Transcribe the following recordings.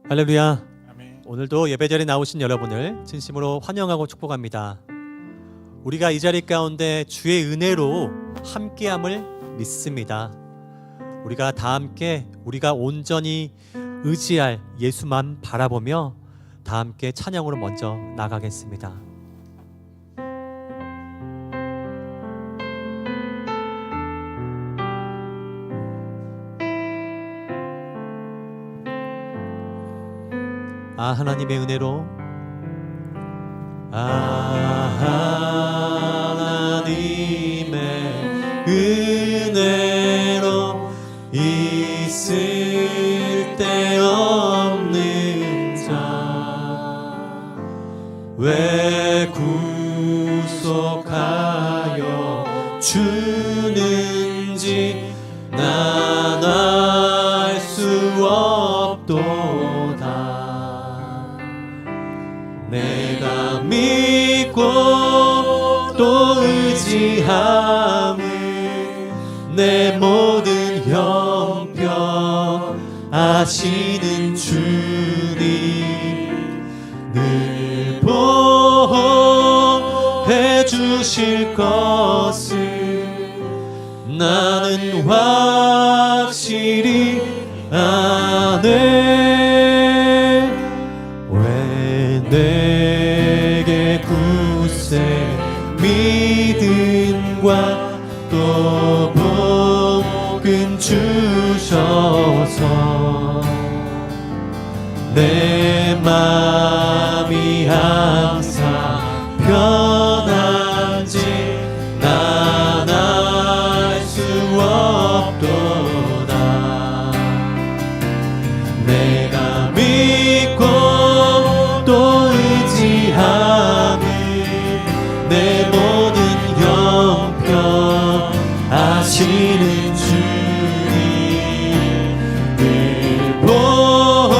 할렐루야. 아멘. 오늘도 예배자리에 나오신 여러분을 진심으로 환영하고 축복합니다. 우리가 이 자리 가운데 주의 은혜로 함께함을 믿습니다. 우리가 다 함께 우리가 온전히 의지할 예수만 바라보며 다 함께 찬양으로 먼저 나가겠습니다. 하나님의 은혜로 하나님의 은혜로 있을 데 없는 자 왜 구속하여 주는지 난 알 수 없도다. 내가 믿고 또 의지함은 내 모든 형편 아시는 주님 늘 보호해 주실 것을 나는 확실히 아네. 왜 내게 굳세 믿음과 또 복음 주셔서 내 맘이 항상 편한지 난 알 수 없도다. 내가 믿고 또 의지함은 내 모든 형편 아시는 주님 늘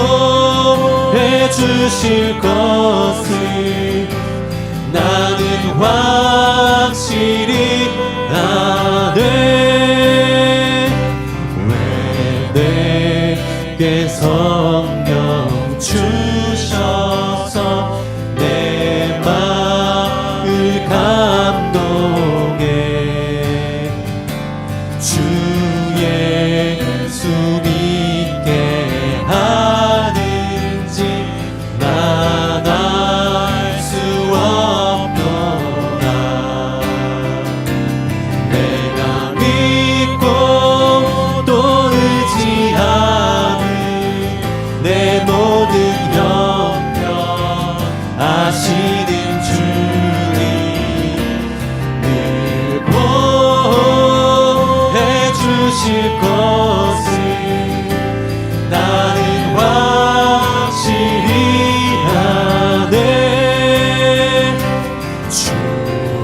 보호해 주실 것을 나는 확실히 아네. 왜 내게 성령 주셔서 내 마음을 감동해 주 예수 믿게 하는지 난 알 수 없도다. 내가 믿고 또 의지함은 내 모든 형편 아시는 주님 늘 보호해 주실 것을 나는 확실히 아네. 주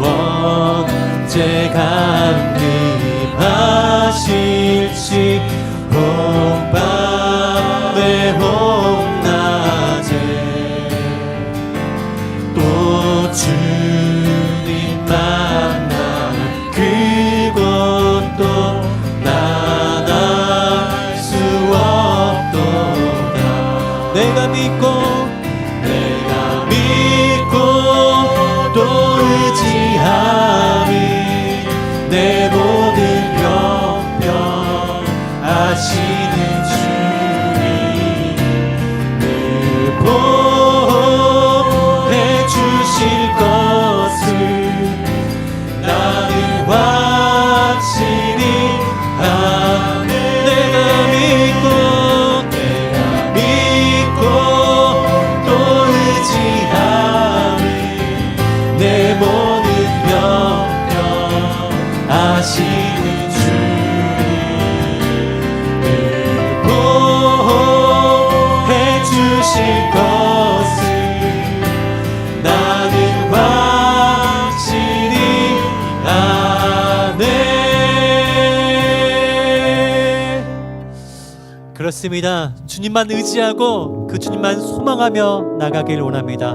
언제 강림하실지 홍밤에 홍낮에 또 주님 만나 그곳도 난 알 수 없도다. 내가 믿고 또 의지함이 내 모든 형편 아시는 주님 늘 보호해 주실 것을 나는 확실히 아네. 내가 믿고 또 의지함이 내 모든 형편 아시는 주님 늘 보호해 주실 것을 나는 확실히 아네. 그렇습니다. 주님만 의지하고 그 주님만 소망하며 나가길 원합니다.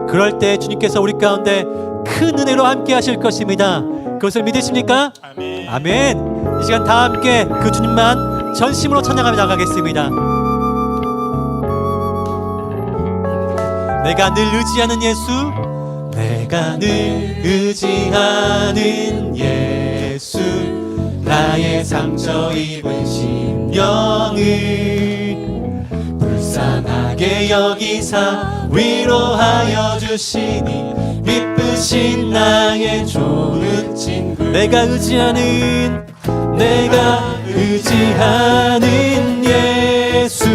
그럴 때 주님께서 우리 가운데 큰 은혜로 함께 하실 것입니다. 그것을 믿으십니까? 아멘. 아멘. 이 시간 다 함께 그 주님만 전심으로 찬양하며 나가겠습니다. 내가 늘 의지하는 예수, 내가 늘 의지하는 예수, 나의 상처 입은 심령을 불쌍하게 여기사 위로하여 주시니 기쁘신 나의 좋은 친구. 내가 의지하는 예수,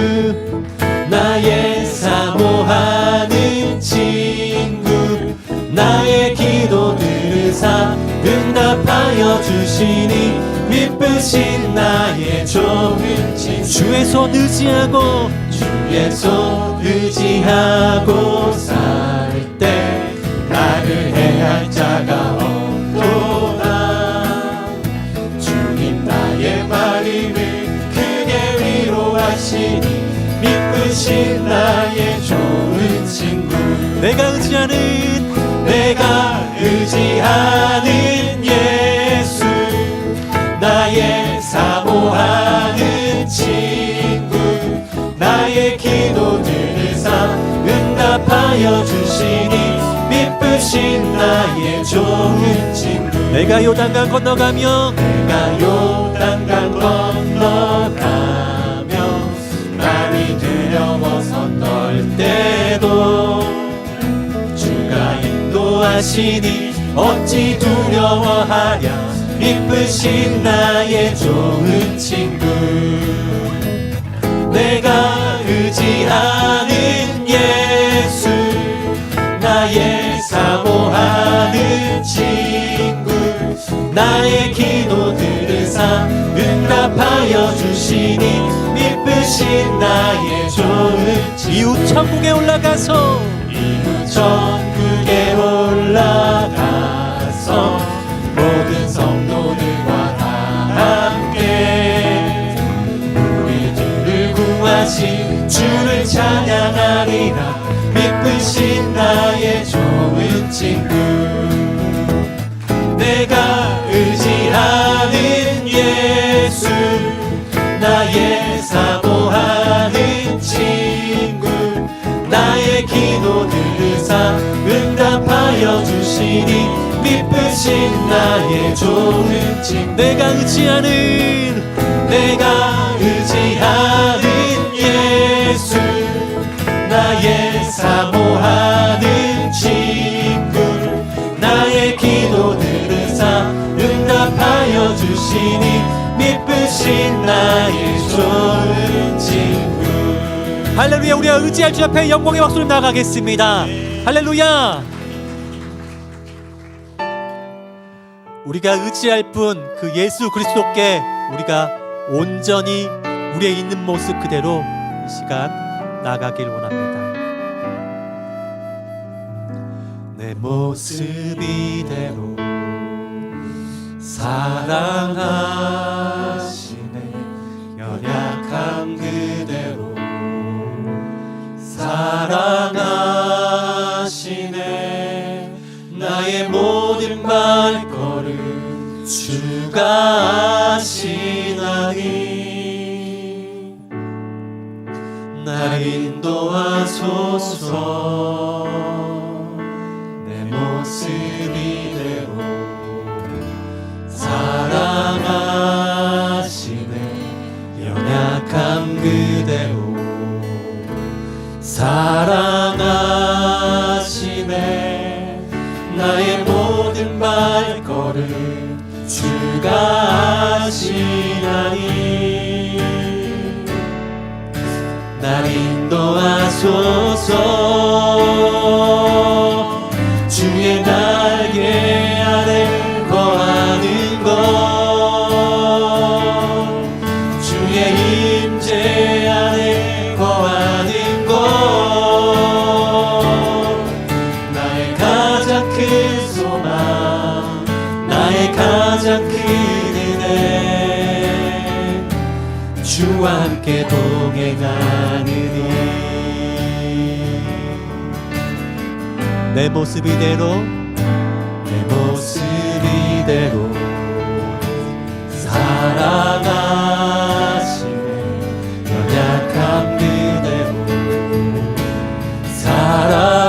나의 사모하는 친구, 나의 기도 들으사 응답하여 주시니 기쁘신 나의 좋은 친구. 주의 손 의지하고 살 때 나를 해할 자가 없도다. 주님 나의 마음을 크게 위로하시니 기쁘신 나의 좋은 친구. 내가 의지하는 예수, 나의 사모하는 친구, 나의 기도 들으사 응답하여 주시니 기쁘신 나의 좋은 친구. 내가 요단강 건너가며 마음이 두려워서 떨 때도 주가 인도하시니 어찌 두려워하랴. 기쁘신 나의 좋은 친구. 내가 의지하는 예수, 나의 사모하는 친구, 나의 기도 들으사 응답하여 주시니 기쁘신 나의 좋은 친구. 이웃 천국에 올라가서 모든 성도들과 다 함께 우리들을 구하신 주를 찬양하리라. 기쁘신 나의 좋은 친구. 내가 의지하는 예수, 나의 사모하는 친구, 나의 기도 들으사 응답하여 주시니 기쁘신 나의 좋은 친구. 내가 의지하는 예수, 나의 사모하는 친구, 나의 기도 들으사 응답하여 주시니 기쁘신 나의 좋은 친구. 할렐루야. 우리가 의지할 주 앞에 영광의 박수를 나가겠습니다. 할렐루야. 우리가 의지할 분 그 예수 그리스도께 우리가 온전히 우리의 있는 모습 그대로 이 시간 나가길 원합니다. 내 모습 이대로 사랑하시네. 연약함 그대로 사랑하시네. 나의 모든 발걸음 주가 아시나니 날 인도하소서. 내 모습 이대로 사랑하시네. 연약함 그대로 사랑하시네. 나의 모든 발걸음 주가 아시나니 날 인도하소서. 주의 날개 아래 거하는 것, 주의 임재 아래 거하는 것, 나의 가장 큰 소망, 나의 가장 큰 은혜, 주와 함께 동행하느니. 내 모습 이대로 사랑하시네. 연약함 그대로 사랑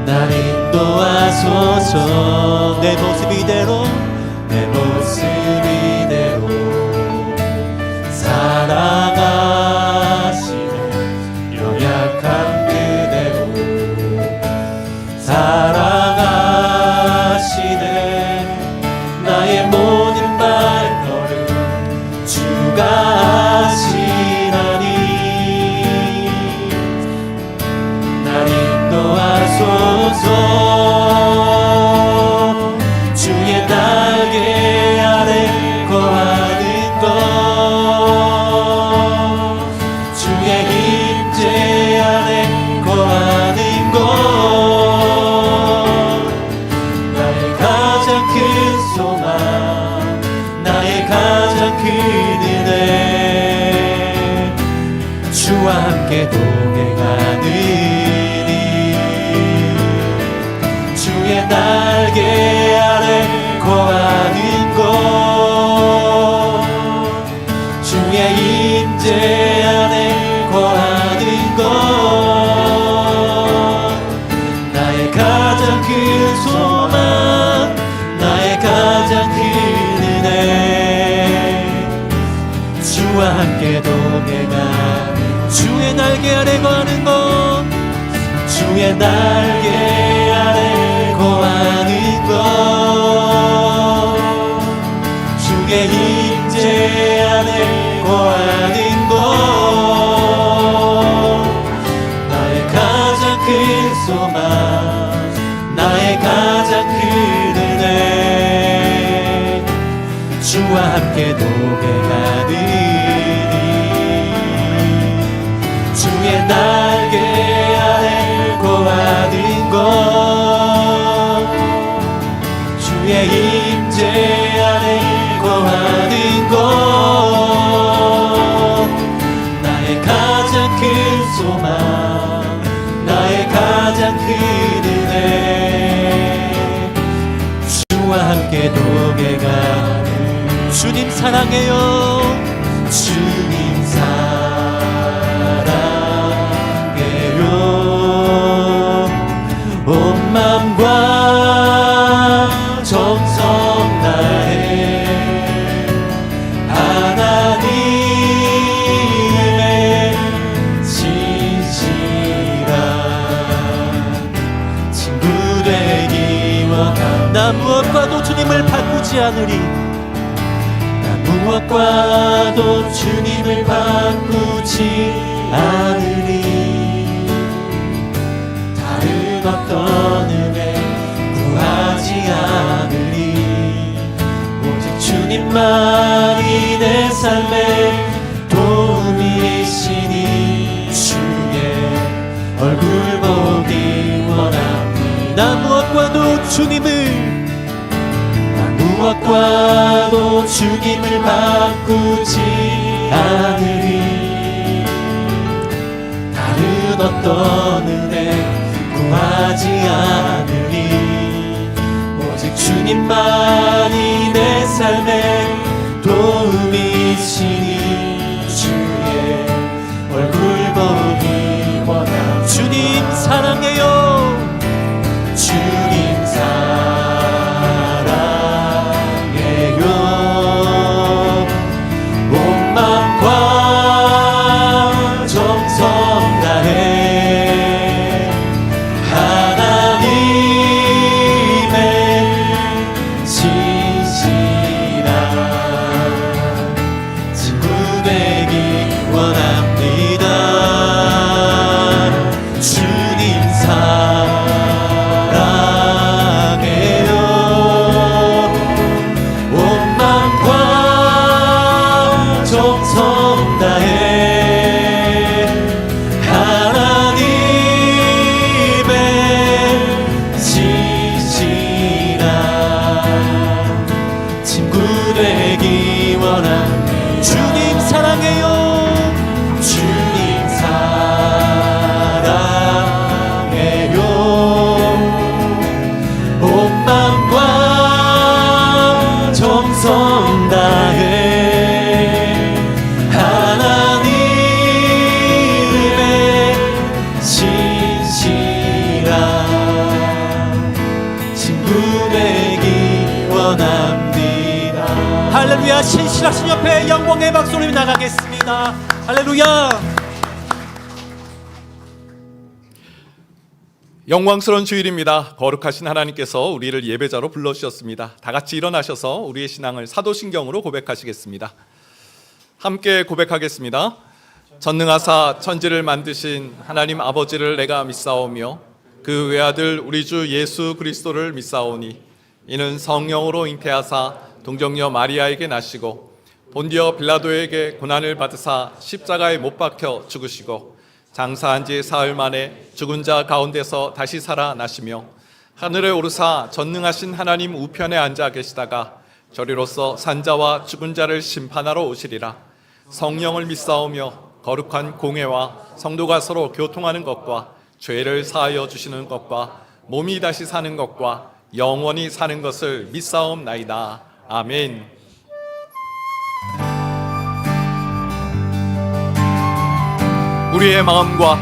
날 인도하소서. 내 모습 이대로 내 모습 이대로 사랑하시네. 연약한 그대로 사랑하시네. 나의 모든 발걸음 주가 하시나니 날 인도하소서. 주의 날개 아래 거하는 것, 주의 임재 아래 거하는 것, 나의 가장 큰 소망, 나의 가장 큰 은혜, 주와 함께 동행하느니 주의 날개 아래 거하는 것, 주의 임재 안에 거하는 것, 나의 가장 큰 소망, 나의 가장 큰 은혜, 주와 함께 동행하는 주의 날개 아래 거하는 것, 주의 날개 아래 거하는 것, 주의 임재 안에 거하는 것, 나의 가장 큰 소망, 나의 가장 큰 은혜, 주와 함께 동행하느니 주의 날개 아래 거하는 것, 주의 임재 안에 거하는 것, 나의 가장 큰 소망, 나의 가장 큰 은혜, 주와 함께 동행하는 주님 사랑해요. 주님 사랑해요. 온 맘과 정성 다해 하나님의 진실한 친구 되기 원함. 나 무엇과도 주님을 바꾸지 않으리. 나 무엇과도 주님을 바꾸지 않으리. 다른 어떤 은혜 구하지 않으리. 오직 주님만이 내 삶의 도움이시니 주의 얼굴 보기 원합니다. 나 무엇과도 주님을, 나 무엇과도 주님을 바꾸지 않으리. 다른 어떤 은혜 구하지 않으리. 오직 주님만이 내 삶의 도움이시니 주의 얼굴 보기 원함. 주님 사랑해요. 주님 사랑해요. 온 맘과 정성 다해 하나님의 할렐루야. 신실하신 옆에 영광의 박수로 나가겠습니다. 할렐루야. 영광스러운 주일입니다. 거룩하신 하나님께서 우리를 예배자로 불러주셨습니다. 다 같이 일어나셔서 우리의 신앙을 사도신경으로 고백하시겠습니다. 함께 고백하겠습니다. 전능하사 천지를 만드신 하나님 아버지를 내가 믿사오며 그 외아들 우리 주 예수 그리스도를 믿사오니 이는 성령으로 잉태하사 동정녀 마리아에게 나시고 본디어 빌라도에게 고난을 받으사 십자가에 못 박혀 죽으시고 장사한 지 사흘 만에 죽은 자 가운데서 다시 살아나시며 하늘에 오르사 전능하신 하나님 우편에 앉아 계시다가 저리로서 산자와 죽은 자를 심판하러 오시리라. 성령을 믿사오며 거룩한 공회와 성도가 서로 교통하는 것과 죄를 사하여 주시는 것과 몸이 다시 사는 것과 영원히 사는 것을 믿사옵나이다. 아멘. 우리의 마음과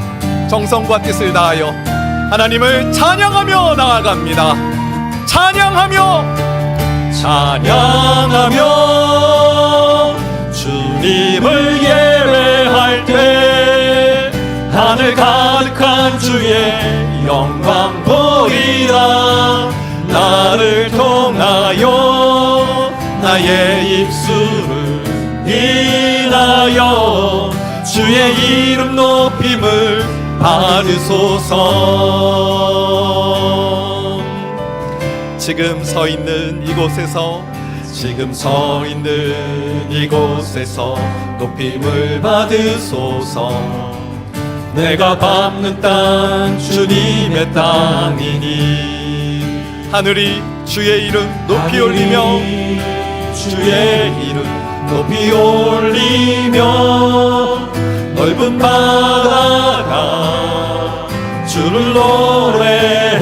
정성과 뜻을 다하여 하나님을 찬양하며 나아갑니다. 찬양하며 주님을 예배할 때 하늘 가득한 주의 영광 보이라. 나를 통하여 나의 입술을 인하여 주의 이름 높임을 받으소서. 지금 서 있는 이곳에서 높임을 받으소서. 내가 밟는 땅 주님의 땅이니 하늘이 주의 이름 높이 올리며 주의 이름 높이 올리며 넓은 바다가 주를 노래해.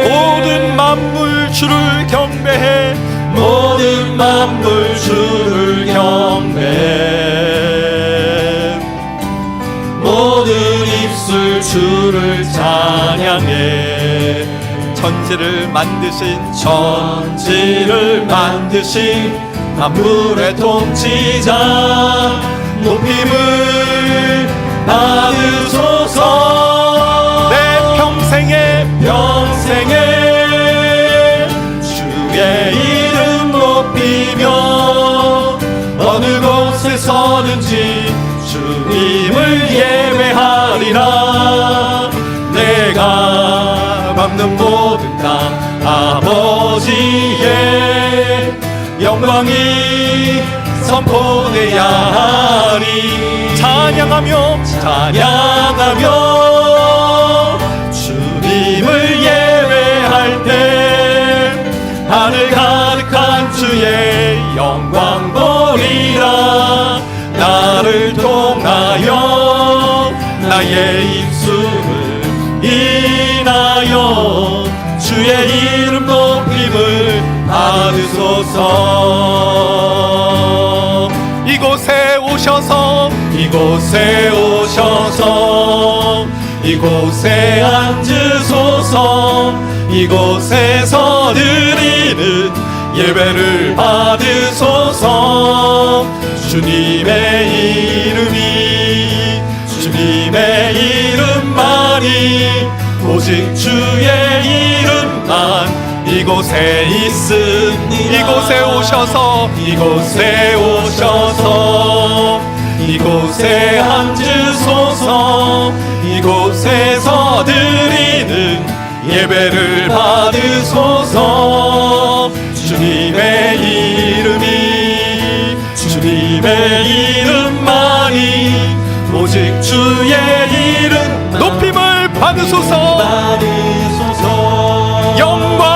모든 만물 주를 경배해. 모든 만물 주를 경배해. 모든 입술 주를 찬양해. 천지를 만드신 만물의 통치자 높임을 받으소서. 내 평생에 주의 이름 높이며 어느 곳에 서든지 주님을 예배하리라. 내가 밟는 모든 땅 아버지의 영광이 선포되야 하리. 찬양하며 주님을 예배할 때 하늘 가득한 주의 영광 보리라. 나를 통하여 나의 입술을 인하여 주의 이름 높임을 받으소서. 이곳에 오셔서 이곳에 앉으소서. 이곳에서 드리는 예배를 받으소서. 주님의 이름만이 오직 주의 이름만 이곳에 있으니 이곳에 오셔서 이곳에 앉으소서. 이곳에서 드리는 예배를 받으소서. 주님의 이름만이 오직 주의 이름 높임을 받으소서. 영광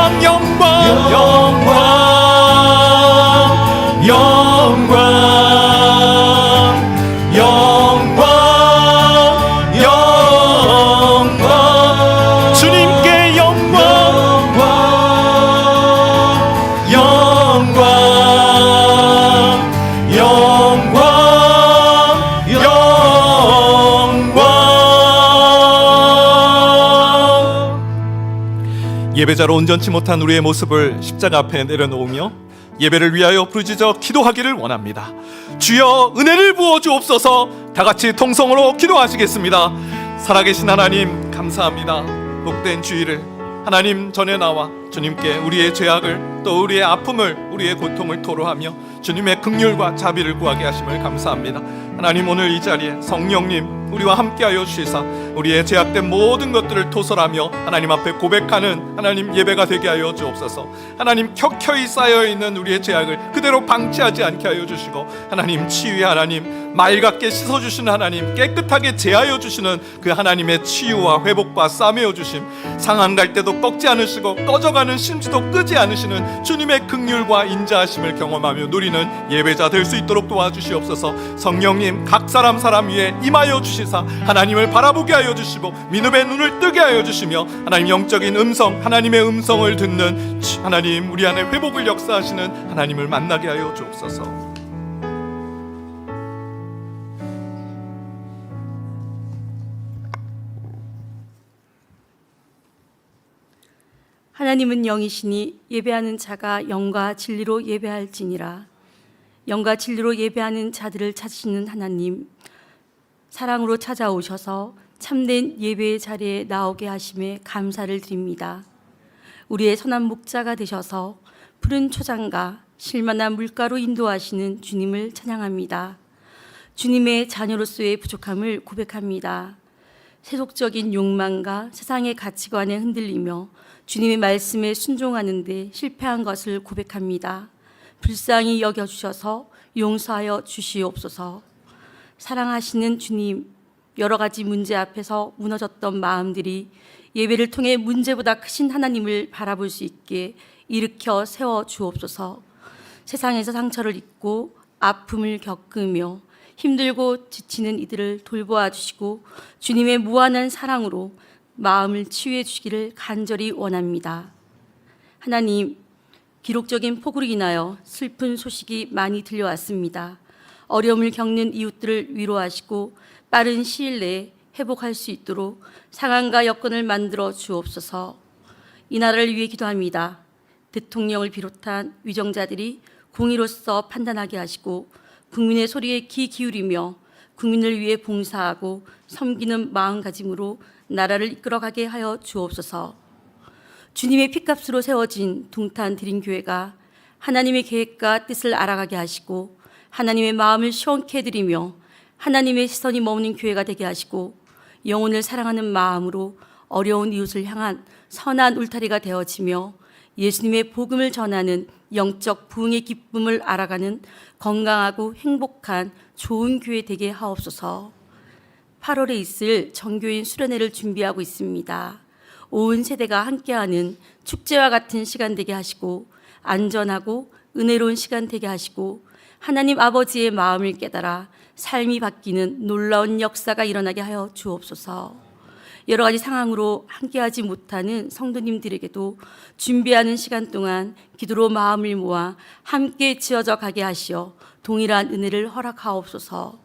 주님께 예배자로 온전치 못한 우리의 모습을 십자가 앞에 내려놓으며 예배를 위하여 부르짖어 기도하기를 원합니다. 주여 은혜를 부어 주옵소서. 다 같이 통성으로 기도하시겠습니다. 살아계신 하나님 감사합니다. 복된 주일을 하나님 전에 나와 주님께 우리의 죄악을 또 우리의 아픔을 우리의 고통을 토로하며 주님의 긍휼과 자비를 구하게 하심을 감사합니다. 하나님 오늘 이 자리에 성령님 우리와 함께하여 주시사 우리의 죄악된 모든 것들을 토설하며 하나님 앞에 고백하는 하나님 예배가 되게 하여 주옵소서. 하나님 켜켜이 쌓여있는 우리의 죄악을 그대로 방치하지 않게 하여 주시고 하나님 치유의 하나님 맑게 씻어주시는 하나님 깨끗하게 제하여 주시는 그 하나님의 치유와 회복과 싸매어 주심 상한 갈 때도 꺾지 않으시고 꺼져가는 심지도 끄지 않으시는 주님의 긍휼과 인자하심을 경험하며 누리는 예배자 될 수 있도록 도와주시옵소서. 성령님 각 사람 위에 임하여 주시사 하나님을 바라보게 하여 주시고 민음의 눈을 뜨게 하여 주시며 하나님 영적인 음성 하나님의 음성을 듣는 하나님 우리 안에 회복을 역사하시는 하나님을 만나게 하여 주옵소서. 하나님은 영이시니 예배하는 자가 영과 진리로 예배할지니라. 영과 진리로 예배하는 자들을 찾으시는 하나님, 사랑으로 찾아오셔서 참된 예배의 자리에 나오게 하심에 감사를 드립니다. 우리의 선한 목자가 되셔서 푸른 초장과 실만한 물가로 인도하시는 주님을 찬양합니다. 주님의 자녀로서의 부족함을 고백합니다. 세속적인 욕망과 세상의 가치관에 흔들리며 주님의 말씀에 순종하는 데 실패한 것을 고백합니다. 불쌍히 여겨주셔서 용서하여 주시옵소서. 사랑하시는 주님, 여러 가지 문제 앞에서 무너졌던 마음들이 예배를 통해 문제보다 크신 하나님을 바라볼 수 있게 일으켜 세워 주옵소서. 세상에서 상처를 입고 아픔을 겪으며 힘들고 지치는 이들을 돌보아 주시고 주님의 무한한 사랑으로 마음을 치유해 주시기를 간절히 원합니다. 하나님, 기록적인 폭우로 인하여 슬픈 소식이 많이 들려왔습니다. 어려움을 겪는 이웃들을 위로하시고 빠른 시일 내에 회복할 수 있도록 상황과 여건을 만들어 주옵소서. 이 나라를 위해 기도합니다. 대통령을 비롯한 위정자들이 공의로서 판단하게 하시고 국민의 소리에 귀 기울이며 국민을 위해 봉사하고 섬기는 마음가짐으로 나라를 이끌어가게 하여 주옵소서. 주님의 피값으로 세워진 동탄 드림교회가 하나님의 계획과 뜻을 알아가게 하시고 하나님의 마음을 시원케 해드리며 하나님의 시선이 머무는 교회가 되게 하시고 영혼을 사랑하는 마음으로 어려운 이웃을 향한 선한 울타리가 되어지며 예수님의 복음을 전하는 영적 부흥의 기쁨을 알아가는 건강하고 행복한 좋은 교회 되게 하옵소서. 8월에 있을 정교인 수련회를 준비하고 있습니다. 온 세대가 함께하는 축제와 같은 시간 되게 하시고 안전하고 은혜로운 시간 되게 하시고 하나님 아버지의 마음을 깨달아 삶이 바뀌는 놀라운 역사가 일어나게 하여 주옵소서. 여러 가지 상황으로 함께하지 못하는 성도님들에게도 준비하는 시간 동안 기도로 마음을 모아 함께 지어져 가게 하시어 동일한 은혜를 허락하옵소서.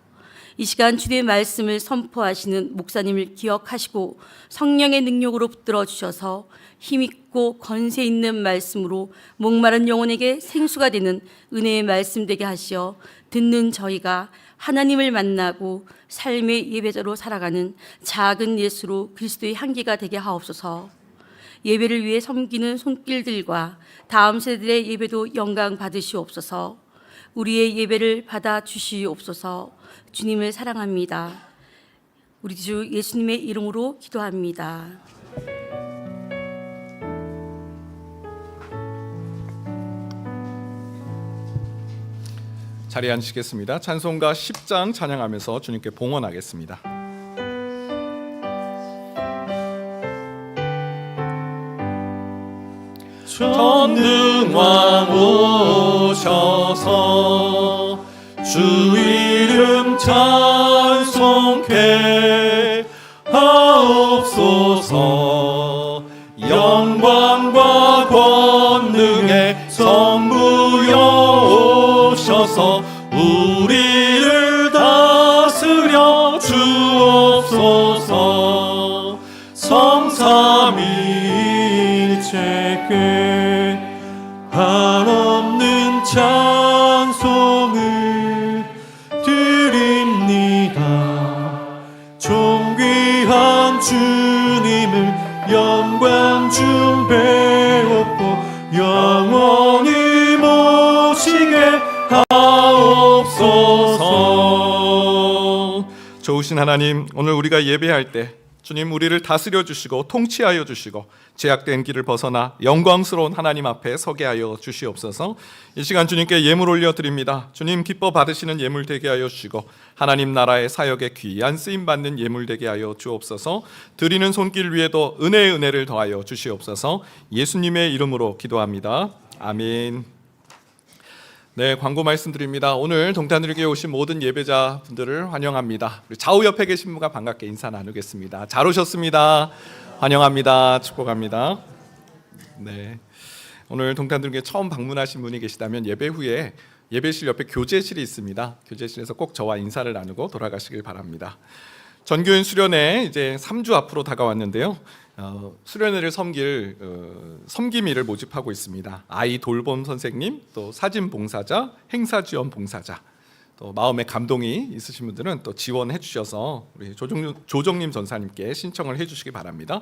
이 시간 주의 말씀을 선포하시는 목사님을 기억하시고 성령의 능력으로 붙들어 주셔서 힘있고 권세 있는 말씀으로 목마른 영혼에게 생수가 되는 은혜의 말씀 되게 하시어 듣는 저희가 하나님을 만나고 삶의 예배자로 살아가는 작은 예수로 그리스도의 향기가 되게 하옵소서. 예배를 위해 섬기는 손길들과 다음 세대의 예배도 영광 받으시옵소서. 우리의 예배를 받아 주시옵소서. 주님을 사랑합니다. 우리 주 예수님의 이름으로 기도합니다. 자리에 앉으시겠습니다. 찬송가 10장 찬양하면서 주님께 봉헌하겠습니다. 전능왕 오셔서 주 이름 찬송케 하옵소서. 영광과 권능의 성부여 오셔서 우리를 다스려 주옵소서. 성삼위일체께 한없는 영광 중 배웠고 영원히 모시게 하옵소서. 좋으신 하나님, 오늘 우리가 예배할 때 주님 우리를 다스려 주시고 통치하여 주시고 제약된 길을 벗어나 영광스러운 하나님 앞에 서게 하여 주시옵소서. 이 시간 주님께 예물 올려드립니다. 주님 기뻐 받으시는 예물 되게 하여 주시고 하나님 나라의 사역에 귀한 쓰임 받는 예물 되게 하여 주옵소서. 드리는 손길 위에도 은혜의 은혜를 더하여 주시옵소서. 예수님의 이름으로 기도합니다. 아멘. 네, 광고 말씀드립니다. 오늘 동탄을교회 오신 모든 예배자분들을 환영합니다. 우리 좌우 옆에 계신 분과 반갑게 인사 나누겠습니다. 잘 오셨습니다. 환영합니다. 축복합니다. 네, 오늘 동탄을교회 처음 방문하신 분이 계시다면 예배 후에 예배실 옆에 교제실이 있습니다. 교제실에서 꼭 저와 인사를 나누고 돌아가시길 바랍니다. 전교인 수련회 이제 3주 앞으로 다가왔는데요. 수련회를 섬길 섬김이를 모집하고 있습니다. 아이 돌봄 선생님, 또 사진 봉사자, 행사 지원 봉사자, 또 마음에 감동이 있으신 분들은 또 지원해 주셔서 우리 조정님 전사님께 신청을 해 주시기 바랍니다.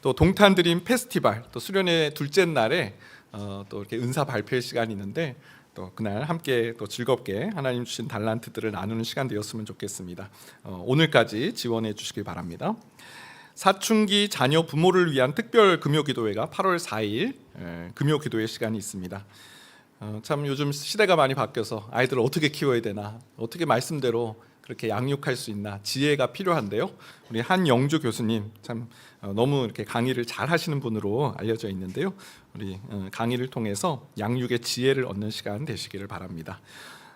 또 동탄 드림 페스티벌, 또 수련회 둘째 날에 또 이렇게 은사 발표의 시간이 있는데 또 그날 함께 또 즐겁게 하나님 주신 달란트들을 나누는 시간 되었으면 좋겠습니다. 오늘까지 지원해 주시기 바랍니다. 사춘기 자녀 부모를 위한 특별 금요기도회가 8월 4일 금요기도회 시간이 있습니다. 참 요즘 시대가 많이 바뀌어서 아이들을 어떻게 키워야 되나, 어떻게 말씀대로 그렇게 양육할 수 있나 지혜가 필요한데요. 우리 한영주 교수님 참 너무 이렇게 강의를 잘 하시는 분으로 알려져 있는데요. 우리 강의를 통해서 양육의 지혜를 얻는 시간 되시기를 바랍니다.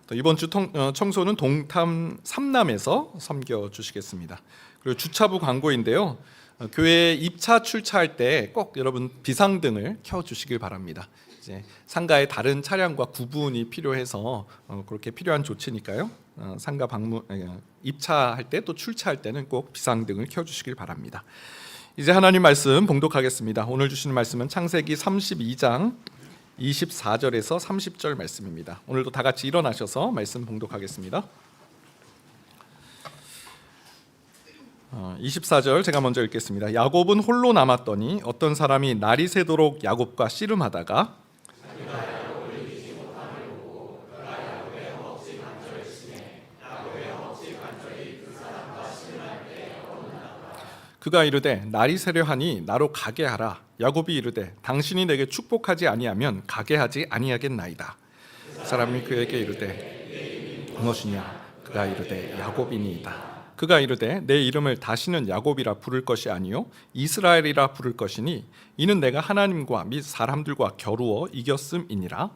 또 이번 주 청소는 동탄 삼남에서 섬겨 주시겠습니다. 그리고 주차부 광고인데요. 교회 입차 출차할 때 꼭 여러분 비상등을 켜 주시길 바랍니다. 이제 상가의 다른 차량과 구분이 필요해서 그렇게 필요한 조치니까요. 상가 방문 입차할 때 또 출차할 때는 꼭 비상등을 켜 주시길 바랍니다. 이제 하나님 말씀 봉독하겠습니다. 오늘 주시는 말씀은 창세기 32장 24절에서 30절 말씀입니다. 오늘도 다 같이 일어나셔서 말씀 봉독하겠습니다. 24절 제가 먼저 읽겠습니다. 야곱은 홀로 남았더니 어떤 사람이 날이 새도록 야곱과 씨름하다가 그가 이르되 날이 새려 하니 나로 가게 하라. 야곱이 이르되 당신이 내게 축복하지 아니하면 가게 하지 아니하겠나이다. 사람이 그에게 이르되 무엇이냐? 그가 이르되 야곱이니이다. 그가 이르되 내 이름을 다시는 야곱이라 부를 것이 아니요 이스라엘이라 부를 것이니 이는 내가 하나님과 및 사람들과 겨루어 이겼음이니라.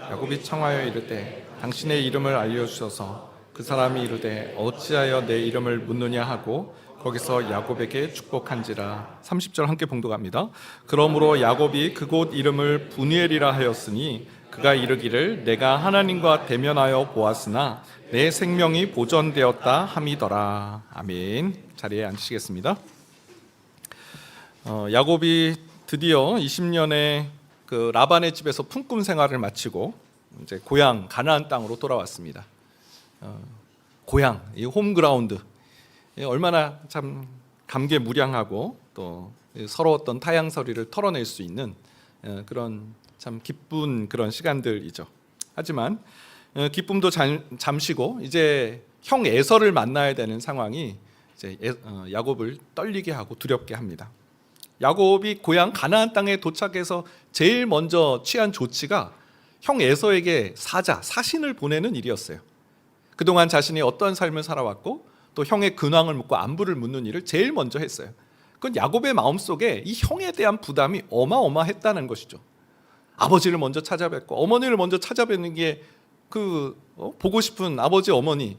야곱이 청하여 이르되 당신의 이름을 알려주셔서 그 사람이 이르되 어찌하여 내 이름을 묻느냐 하고 거기서 야곱에게 축복한지라. 30절 함께 봉독합니다. 그러므로 야곱이 그곳 이름을 브니엘이라 하였으니 그가 이르기를 내가 하나님과 대면하여 보았으나 내 생명이 보존되었다 함이더라. 아멘. 자리에 앉으시겠습니다. 야곱이 드디어 20년의 그 라반의 집에서 품꾼 생활을 마치고 이제 고향 가나안 땅으로 돌아왔습니다. 고향, 이 홈그라운드. 얼마나 참 감개무량하고 또 서러웠던 타향서리를 털어낼 수 있는 그런 참 기쁜 그런 시간들이죠. 하지만 기쁨도 잠시고 이제 형 에서를 만나야 되는 상황이 이제 야곱을 떨리게 하고 두렵게 합니다. 야곱이 고향 가나안 땅에 도착해서 제일 먼저 취한 조치가 형 에서에게 사신을 보내는 일이었어요. 그동안 자신이 어떤 삶을 살아왔고 또 형의 근황을 묻고 안부를 묻는 일을 제일 먼저 했어요. 그건 야곱의 마음속에 이 형에 대한 부담이 어마어마했다는 것이죠. 아버지를 먼저 찾아뵙고 어머니를 먼저 찾아뵙는 게 보고 싶은 아버지 어머니,